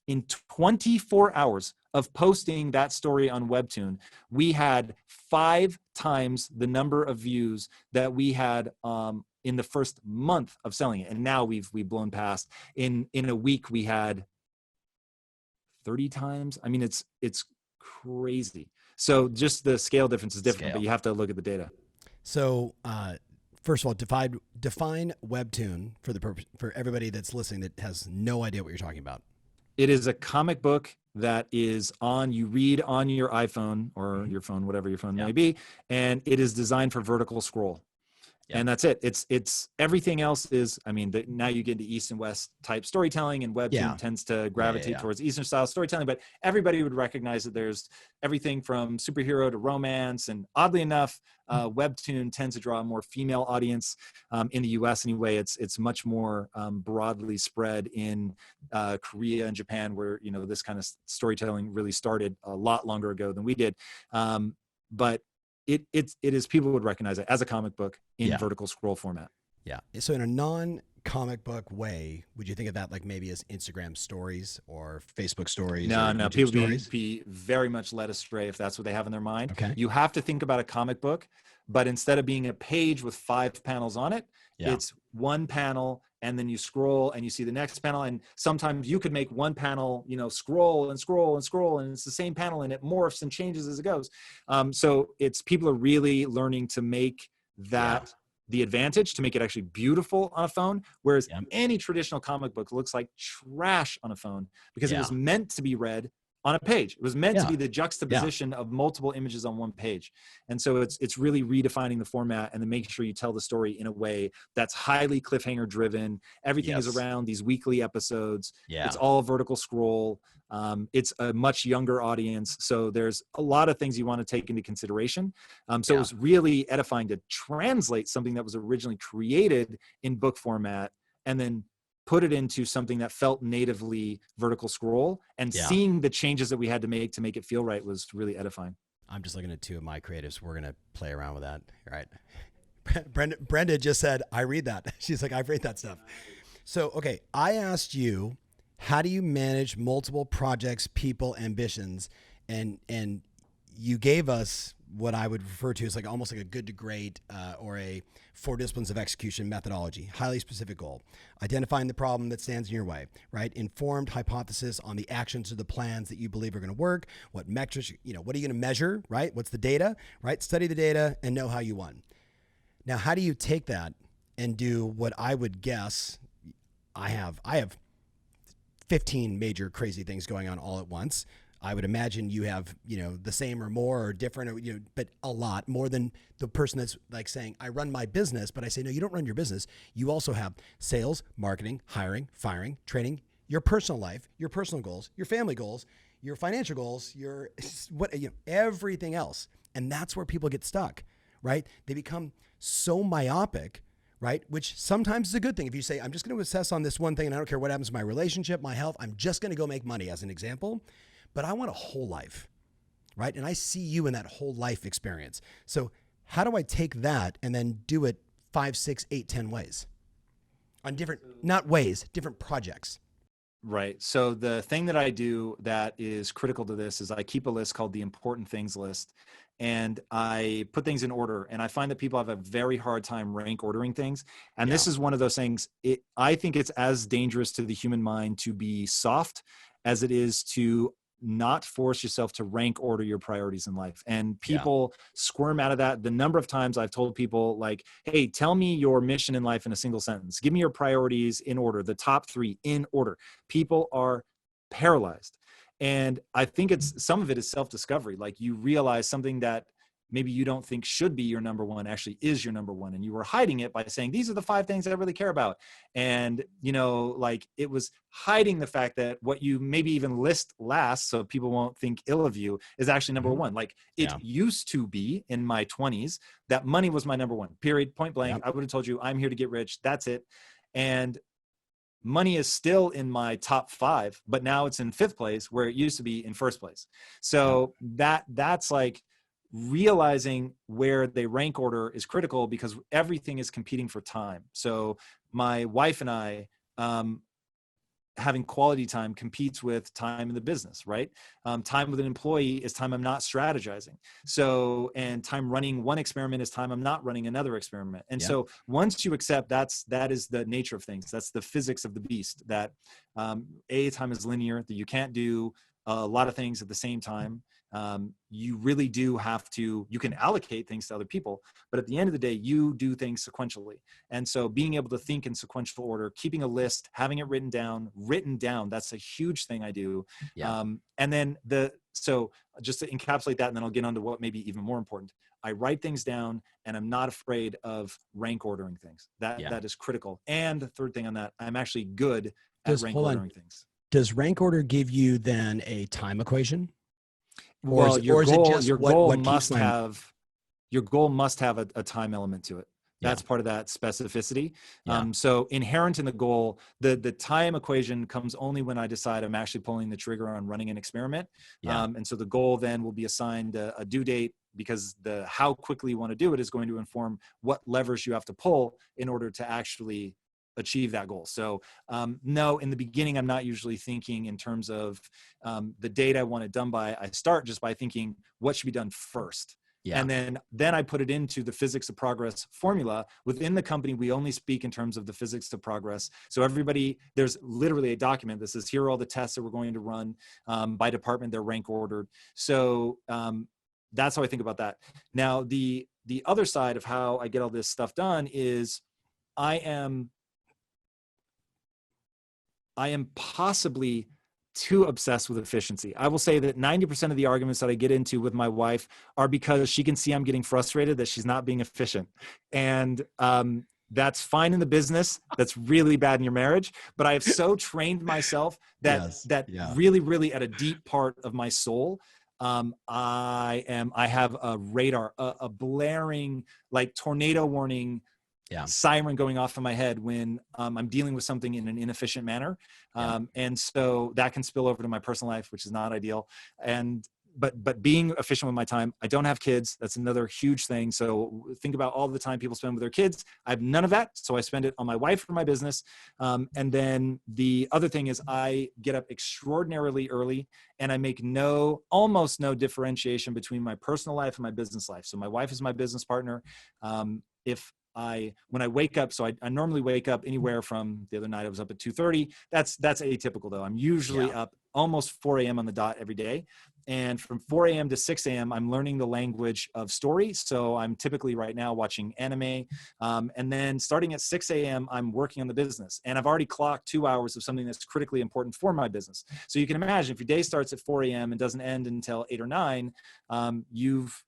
in 24 hours of posting that story on Webtoon, we had 5 times the number of views that we had in the first month of selling it. And now we've blown past. In a week, we had 30 times. I mean, it's crazy. So just the scale difference is different, but you have to look at the data. So first of all, define Webtoon for everybody that's listening that has no idea what you're talking about. It is a comic book that is you read on your iPhone or your phone, whatever your phone may be, and it is designed for vertical scroll. And that's it. It's everything else is, I mean, now you get into East and West type storytelling, and Webtoon tends to gravitate towards Eastern style storytelling, but everybody would recognize that there's everything from superhero to romance. And oddly enough, Webtoon tends to draw a more female audience in the US anyway. It's much more broadly spread in Korea and Japan, where, this kind of storytelling really started a lot longer ago than we did. But it is, people would recognize it as a comic book in vertical scroll format. Yeah. So in a non-comic book way, would you think of that like maybe as Instagram stories or Facebook stories? No, people be very much led astray if that's what they have in their mind. Okay. You have to think about a comic book, but instead of being a page with 5 panels on it, it's one panel, and then you scroll and you see the next panel. And sometimes you could make one panel, scroll and scroll and scroll, and it's the same panel and it morphs and changes as it goes. So people are really learning to make that the advantage, to make it actually beautiful on a phone. Whereas any traditional comic book looks like trash on a phone because it was meant to be read on a page. It was meant to be the juxtaposition of multiple images on one page. And so it's really redefining the format and then making sure you tell the story in a way that's highly cliffhanger driven. Everything is around these weekly episodes. It's all vertical scroll. It's a much younger audience. So there's a lot of things you want to take into consideration. So it was really edifying to translate something that was originally created in book format and then put it into something that felt natively vertical scroll, and seeing the changes that we had to make it feel right was really edifying. I'm just looking at 2 of my creatives. We're going to play around with that. All right. Brenda just said, I read that. She's like, I read that stuff. So, okay. I asked you, how do you manage multiple projects, people, ambitions? And you gave us what I would refer to as like almost like a good to great or a 4 disciplines of execution methodology. Highly specific goal. Identifying the problem that stands in your way, right? Informed hypothesis on the actions or the plans that you believe are going to work. What metrics, what are you going to measure, right? What's the data, right? Study the data and know how you won. Now, how do you take that and do what I would guess I have 15 major crazy things going on all at once. I would imagine you have, the same or more or different, or, but a lot more than the person that's like saying, I run my business, but I say, no, you don't run your business. You also have sales, marketing, hiring, firing, training, your personal life, your personal goals, your family goals, your financial goals, everything else. And that's where people get stuck, right? They become so myopic, right? Which sometimes is a good thing. If you say, I'm just going to assess on this one thing and I don't care what happens to my relationship, my health, I'm just going to go make money as an example. But I want a whole life, right? And I see you in that whole life experience. So how do I take that and then do it 5, 6, 8, 10 ways on different projects? Right. So the thing that I do that is critical to this is I keep a list called the important things list, and I put things in order. And I find that people have a very hard time rank ordering things. And this is one of those things, I think it's as dangerous to the human mind to be soft as it is to not force yourself to rank order your priorities in life. And people squirm out of that. The number of times I've told people like, hey, tell me your mission in life in a single sentence. Give me your priorities in order, the top 3 in order. People are paralyzed. And I think some of it is self-discovery. Like you realize something that maybe you don't think should be your number one actually is your number one. And you were hiding it by saying, these are the 5 things I really care about. And, like it was hiding the fact that what you maybe even list last, so people won't think ill of you, is actually number one. Like it used to be in my 20s that money was my number one, period, point blank. I would have told you, I'm here to get rich. That's it. And money is still in my top 5, but now it's in 5th place where it used to be in 1st place. So that's like, realizing where they rank order is critical because everything is competing for time. So my wife and I, having quality time competes with time in the business, right? Time with an employee is time I'm not strategizing. So, and time running one experiment is time I'm not running another experiment. And so once you accept that is the nature of things. That's the physics of the beast, that time is linear, that you can't do a lot of things at the same time. You really do have to, you can allocate things to other people, but at the end of the day, you do things sequentially. And so being able to think in sequential order, keeping a list, having it written down, that's a huge thing I do. And then so just to encapsulate that, and then I'll get on to what may be even more important. I write things down and I'm not afraid of rank ordering things. That is critical. And the third thing on that, I'm actually good at rank ordering things. Does rank order give you then a time equation? Well, your goal must have a time element to it. That's part of that specificity. So inherent in the goal, the time equation comes only when I decide I'm actually pulling the trigger on running an experiment. And so the goal then will be assigned a due date, because the how quickly you want to do it is going to inform what levers you have to pull in order to actually achieve that goal. So no, in the beginning, I'm not usually thinking in terms of the date I want it done by. I start just by thinking what should be done first. And then I put it into the physics of progress formula. Within the company, we only speak in terms of the physics of progress. So everybody, there's literally a document that says, here are all the tests that we're going to run by department, they're rank ordered. So that's how I think about that. Now, the other side of how I get all this stuff done is I am possibly too obsessed with efficiency. I will say that 90% of the arguments that I get into with my wife are because she can see I'm getting frustrated that she's not being efficient. And that's fine in the business. That's really bad in your marriage. But I have so trained myself that really, really at a deep part of my soul, I have a radar, a blaring, like tornado warning siren going off in my head when I'm dealing with something in an inefficient manner. And so that can spill over to my personal life, which is not ideal. And but being efficient with my time. I don't have kids. That's another huge thing. So think about all the time people spend with their kids. I have none of that. So I spend it on my wife or my business. And then the other thing is I get up extraordinarily early, and I make almost no differentiation between my personal life and my business life. So my wife is my business partner. When I wake up, so I normally wake up anywhere from, the other night I was up at 2:30. That's atypical though. I'm usually up almost 4 a.m. on the dot every day. And from 4 a.m. to 6 a.m., I'm learning the language of story. So I'm typically right now watching anime. And then starting at 6 a.m., I'm working on the business. And I've already clocked 2 hours of something that's critically important for my business. So you can imagine if your day starts at 4 a.m. and doesn't end until 8 or 9, you've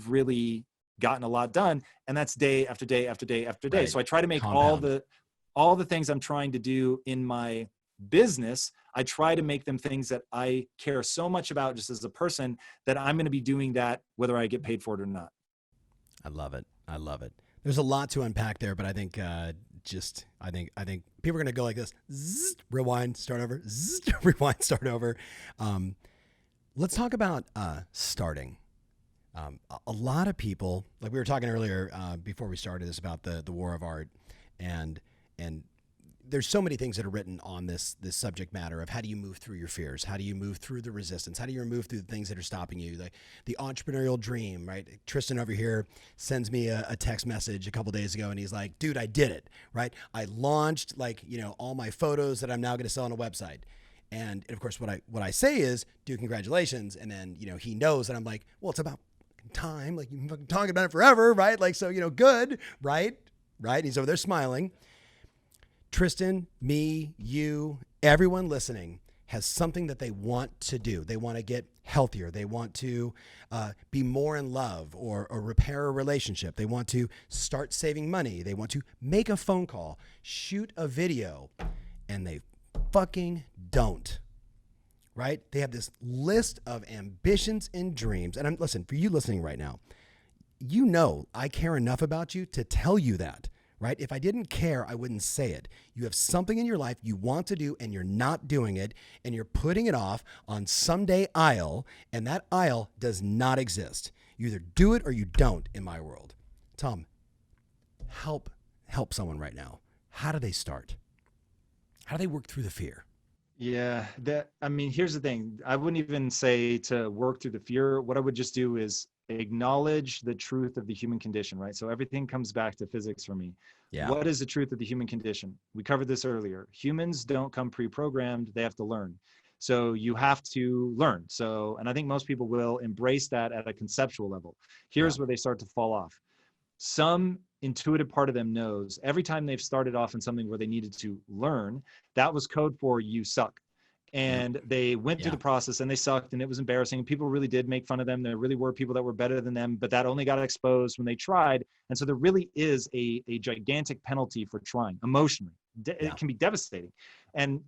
really gotten a lot done. And that's day after day after day after day. Right. So I try to make all the things I'm trying to do in my business, I try to make them things that I care so much about just as a person that I'm going to be doing that whether I get paid for it or not. I love it. I love it. There's a lot to unpack there, but I think I think people are going to go like this: zzz, rewind, start over, zzz, rewind, start over. Let's talk about starting. A lot of people, like we were talking earlier before we started this, about the war of art, and there's so many things that are written on this subject matter of how do you move through your fears? How do you move through the resistance? How do you move through the things that are stopping you? The entrepreneurial dream, right? Tristan over here sends me a text message a couple days ago, and he's like, dude, I did it, right? I launched all my photos that I'm now going to sell on a website. And of course, what I say is, dude, congratulations. And then, he knows that I'm like, well, it's about time. Like, you've been talking about it forever, right? Like, so, good, right? Right? He's over there smiling. Tristan, me, you, everyone listening has something that they want to do. They want to get healthier. They want to be more in love or repair a relationship. They want to start saving money. They want to make a phone call, shoot a video, and they fucking don't, right? They have this list of ambitions and dreams. And listen, for you listening right now, I care enough about you to tell you that. Right? If I didn't care, I wouldn't say it. You have something in your life you want to do and you're not doing it, and you're putting it off on someday aisle, and that aisle does not exist. You either do it or you don't in my world. Tom, help someone right now. How do they start? How do they work through the fear? Yeah, here's the thing. I wouldn't even say to work through the fear. What I would just do is acknowledge the truth of the human condition, right? So everything comes back to physics for me. Yeah. What is the truth of the human condition? We covered this earlier. Humans don't come pre-programmed. They have to learn. So you have to learn. And I think most people will embrace that at a conceptual level. Here's where they start to fall off. Some intuitive part of them knows every time they've started off in something where they needed to learn, that was code for you suck. And they went through the process and they sucked and it was embarrassing. People really did make fun of them. There really were people that were better than them, but that only got exposed when they tried. And so there really is a gigantic penalty for trying emotionally. It can be devastating. And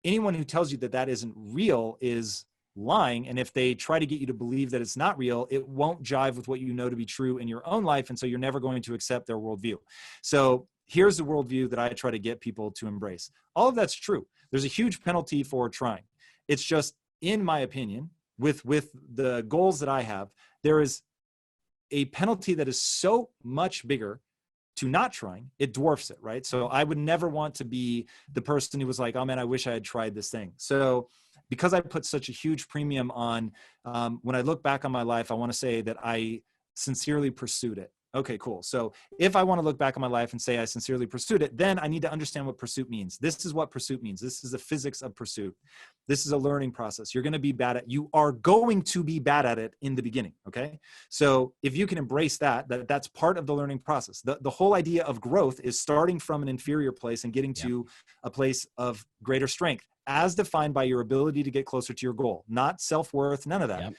anyone who tells you that that isn't real is lying. And if they try to get you to believe that it's not real, it won't jive with what you know to be true in your own life. And so you're never going to accept their worldview. So here's the worldview that I try to get people to embrace. All of that's true. There's a huge penalty for trying. It's just, in my opinion, with the goals that I have, there is a penalty that is so much bigger to not trying, it dwarfs it, right? So I would never want to be the person who was like, oh man, I wish I had tried this thing. So because I put such a huge premium on, when I look back on my life, I want to say that I sincerely pursued it. Okay, cool. So if I want to look back on my life and say I sincerely pursued it, then I need to understand what pursuit means. This is what pursuit means. This is the physics of pursuit. This is a learning process. You are going to be bad at it in the beginning. Okay. So if you can embrace that's part of the learning process. The whole idea of growth is starting from an inferior place and getting to a place of greater strength, as defined by your ability to get closer to your goal, not self-worth, none of that.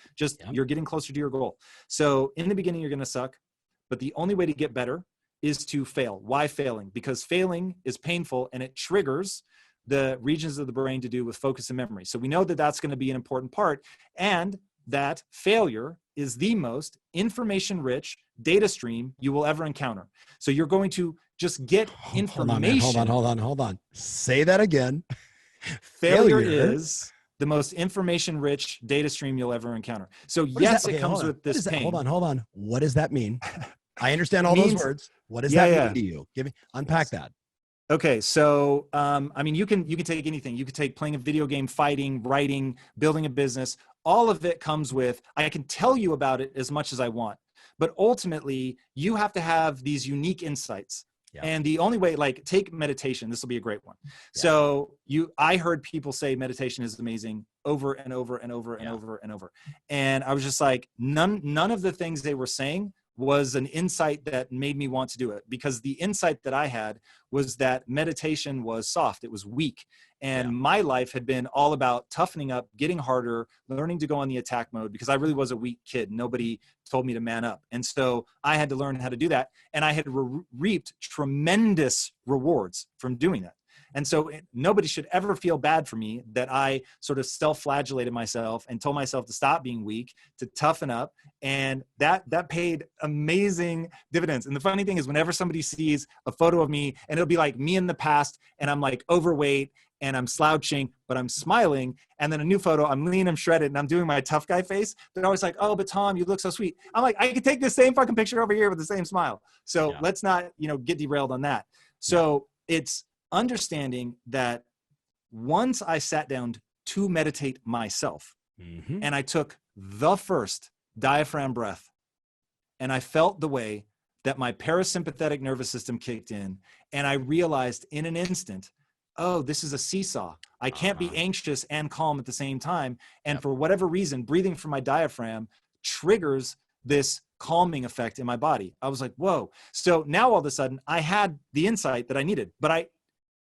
You're getting closer to your goal. So in the beginning, you're going to suck. But the only way to get better is to fail. Why failing? Because failing is painful and it triggers the regions of the brain to do with focus and memory. So we know that that's going to be an important part, and that failure is the most information-rich data stream you will ever encounter. So you're going to just get information. Hold on. Say that again. Failure is the most information-rich data stream you'll ever encounter. So What yes, okay, it comes with this pain. Hold on. What does that mean? I understand all those words. What does that mean to you? Unpack that. Okay, so I mean, you can take anything. You could take playing a video game, fighting, writing, building a business. All of it comes with, I can tell you about it as much as I want, but ultimately you have to have these unique insights. Yeah. And the only way, like, take meditation. This will be a great one. Yeah. So I heard people say meditation is amazing over and over and over and over and over. And I was just like, none of the things they were saying was an insight that made me want to do it, because the insight that I had was that meditation was soft. It was weak. And my life had been all about toughening up, getting harder, learning to go on the attack mode, because I really was a weak kid. Nobody told me to man up. And so I had to learn how to do that. And I had reaped tremendous rewards from doing that. And so nobody should ever feel bad for me that I sort of self-flagellated myself and told myself to stop being weak, to toughen up. And that paid amazing dividends. And the funny thing is, whenever somebody sees a photo of me, and it'll be like me in the past, and I'm like overweight and I'm slouching, but I'm smiling. And then a new photo, I'm lean, I'm shredded, and I'm doing my tough guy face. They're always like, oh, but Tom, you look so sweet. I'm like, I could take the same fucking picture over here with the same smile. So let's not, get derailed on that. So it's understanding that once I sat down to meditate myself, and I took the first diaphragm breath, and I felt the way that my parasympathetic nervous system kicked in, and I realized in an instant, oh, this is a seesaw. I can't be anxious and calm at the same time. And for whatever reason, breathing from my diaphragm triggers this calming effect in my body. I was like, whoa. So now all of a sudden I had the insight that I needed, but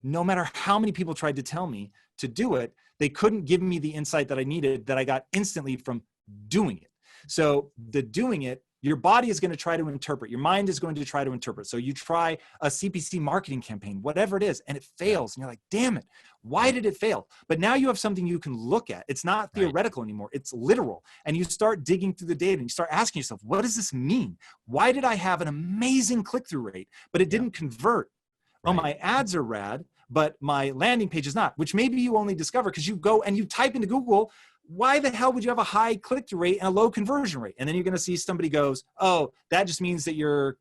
no matter how many people tried to tell me to do it, they couldn't give me the insight that I needed, that I got instantly from doing it. So the doing it, your body is going to try to interpret. Your mind is going to try to interpret. So you try a CPC marketing campaign, whatever it is, and it fails. And you're like, damn it, why did it fail? But now you have something you can look at. It's not theoretical anymore. It's literal. And you start digging through the data and you start asking yourself, what does this mean? Why did I have an amazing click-through rate, but it didn't convert? Oh, my ads are rad, but my landing page is not, which maybe you only discover because you go and you type into Google, why the hell would you have a high click-through rate and a low conversion rate? And then you're going to see somebody goes, oh, that just means that you're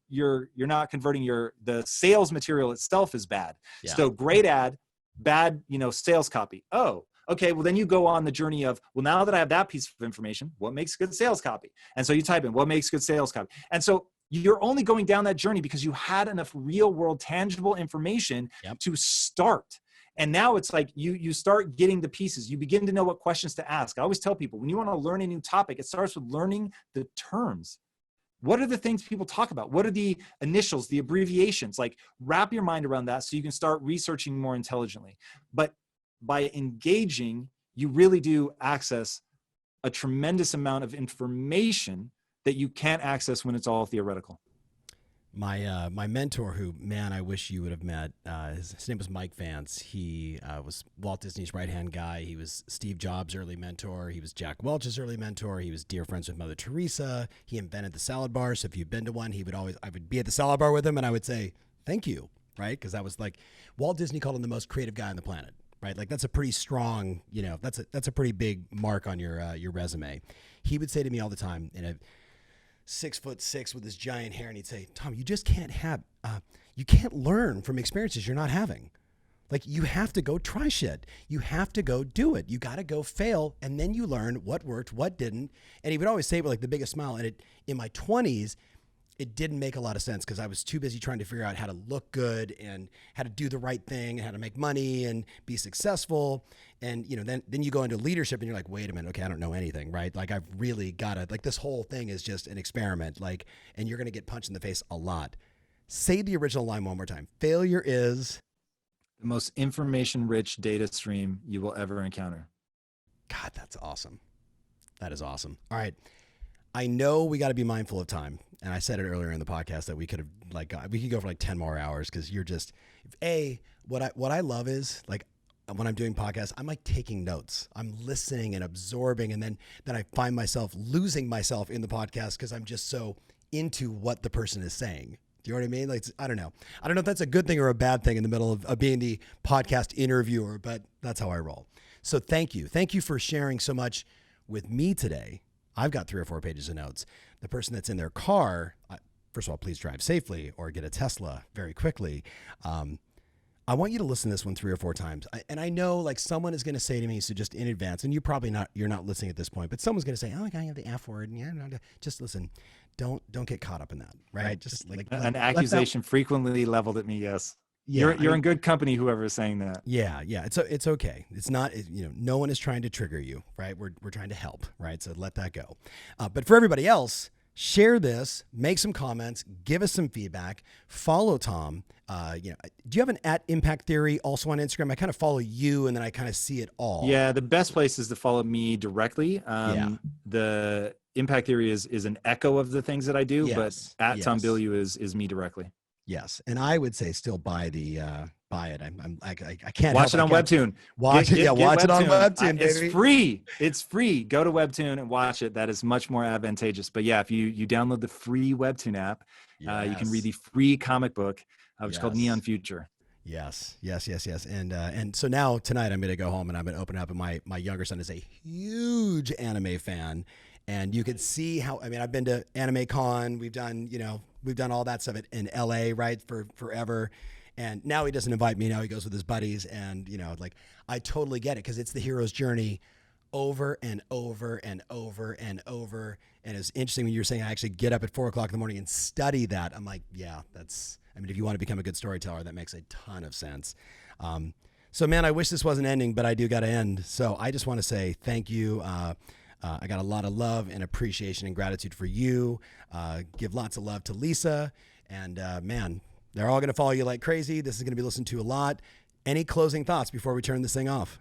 not converting, the sales material itself is bad. Yeah. So great ad, bad, sales copy. Oh, okay. Well, then you go on the journey of, well, now that I have that piece of information, what makes good sales copy? And so you type in what makes good sales copy. And so you're only going down that journey because you had enough real world tangible information to start. And now it's like you start getting the pieces. You begin to know what questions to ask. I always tell people, when you want to learn a new topic, it starts with learning the terms. What are the things people talk about? What are the initials, the abbreviations? Like, wrap your mind around that so you can start researching more intelligently. But by engaging, you really do access a tremendous amount of information that you can't access when it's all theoretical. My mentor, who, man, I wish you would have met, his name was Mike Vance. He was Walt Disney's right-hand guy. He was Steve Jobs' early mentor. He was Jack Welch's early mentor. He was dear friends with Mother Teresa. He invented the salad bar. So if you've been to one, I would be at the salad bar with him and I would say, thank you, right? Because that was like, Walt Disney called him the most creative guy on the planet, right? Like, that's a pretty strong, that's a pretty big mark on your resume. He would say to me all the time, 6'6" with his giant hair, and he'd say, Tom, you just can't you can't learn from experiences you're not having. Like, you have to go try shit. You have to go do it. You got to go fail, and then you learn what worked, what didn't. And he would always say it with like the biggest smile. And in my 20s, it didn't make a lot of sense because I was too busy trying to figure out how to look good and how to do the right thing and how to make money and be successful. And, then you go into leadership and you're like, wait a minute, okay, I don't know anything, right? Like, I've really got to, like, this whole thing is just an experiment, like, and you're going to get punched in the face a lot. Say the original line one more time. Failure is the most information-rich data stream you will ever encounter. God, that's awesome. That is awesome. All right. I know we got to be mindful of time. And I said it earlier in the podcast that we could go for like 10 more hours because you're just, what I love is, like, when I'm doing podcasts, I'm like taking notes. I'm listening and absorbing. And then I find myself losing myself in the podcast because I'm just so into what the person is saying. Do you know what I mean? Like, I don't know if that's a good thing or a bad thing in the middle of being the podcast interviewer, but that's how I roll. So thank you. Thank you for sharing so much with me today. I've got 3 or 4 pages of notes. The person that's in their car, first of all, please drive safely or get a Tesla very quickly. I want you to listen to this one 3 or 4 times. And I know like someone is going to say to me, so just in advance, and you're not listening at this point, but someone's going to say, oh, I have the F word. And yeah, no, just listen. Don't get caught up in that. Right. Just like an accusation frequently leveled at me. Yes. Yeah, you're in good company, whoever is saying that. Yeah. It's okay. It's not, no one is trying to trigger you, right? We're trying to help, right? So let that go. But for everybody else, share this, make some comments, give us some feedback, follow Tom. Do you have an @Impact Theory also on Instagram? I kind of follow you and then I kind of see it all. Yeah. The best place is to follow me directly. The Impact Theory is an echo of the things that I do, but Tom Bilyeu is me directly. Yes, and I would say still buy it. I can't watch it on Webtoon. Watch it on Webtoon. It's free. It's free. Go to Webtoon and watch it. That is much more advantageous. But yeah, if you download the free Webtoon app, you can read the free comic book, which is called Neon Future. Yes. And so now tonight I'm going to go home and I'm going to open it up. And my younger son is a huge anime fan. And you could see how, I've been to Anime Con. We've done all that stuff in LA, right? For forever. And now he doesn't invite me. Now he goes with his buddies. And, I totally get it because it's the hero's journey over and over and over and over. And it's interesting when you were saying I actually get up at 4:00 in the morning and study that. I'm like, yeah, if you want to become a good storyteller, that makes a ton of sense. So man, I wish this wasn't ending, but I do got to end. So I just want to say thank you. I got a lot of love and appreciation and gratitude for you. Give lots of love to Lisa. And man, they're all going to follow you like crazy. This is going to be listened to a lot. Any closing thoughts before we turn this thing off?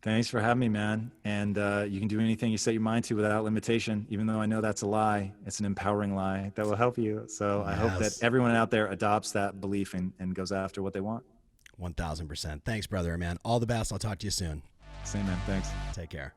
Thanks for having me, man. And you can do anything you set your mind to without limitation, even though I know that's a lie. It's an empowering lie that will help you. So I hope that everyone out there adopts that belief and goes after what they want. 1000%. Thanks, brother, man. All the best. I'll talk to you soon. Same, man. Thanks. Take care.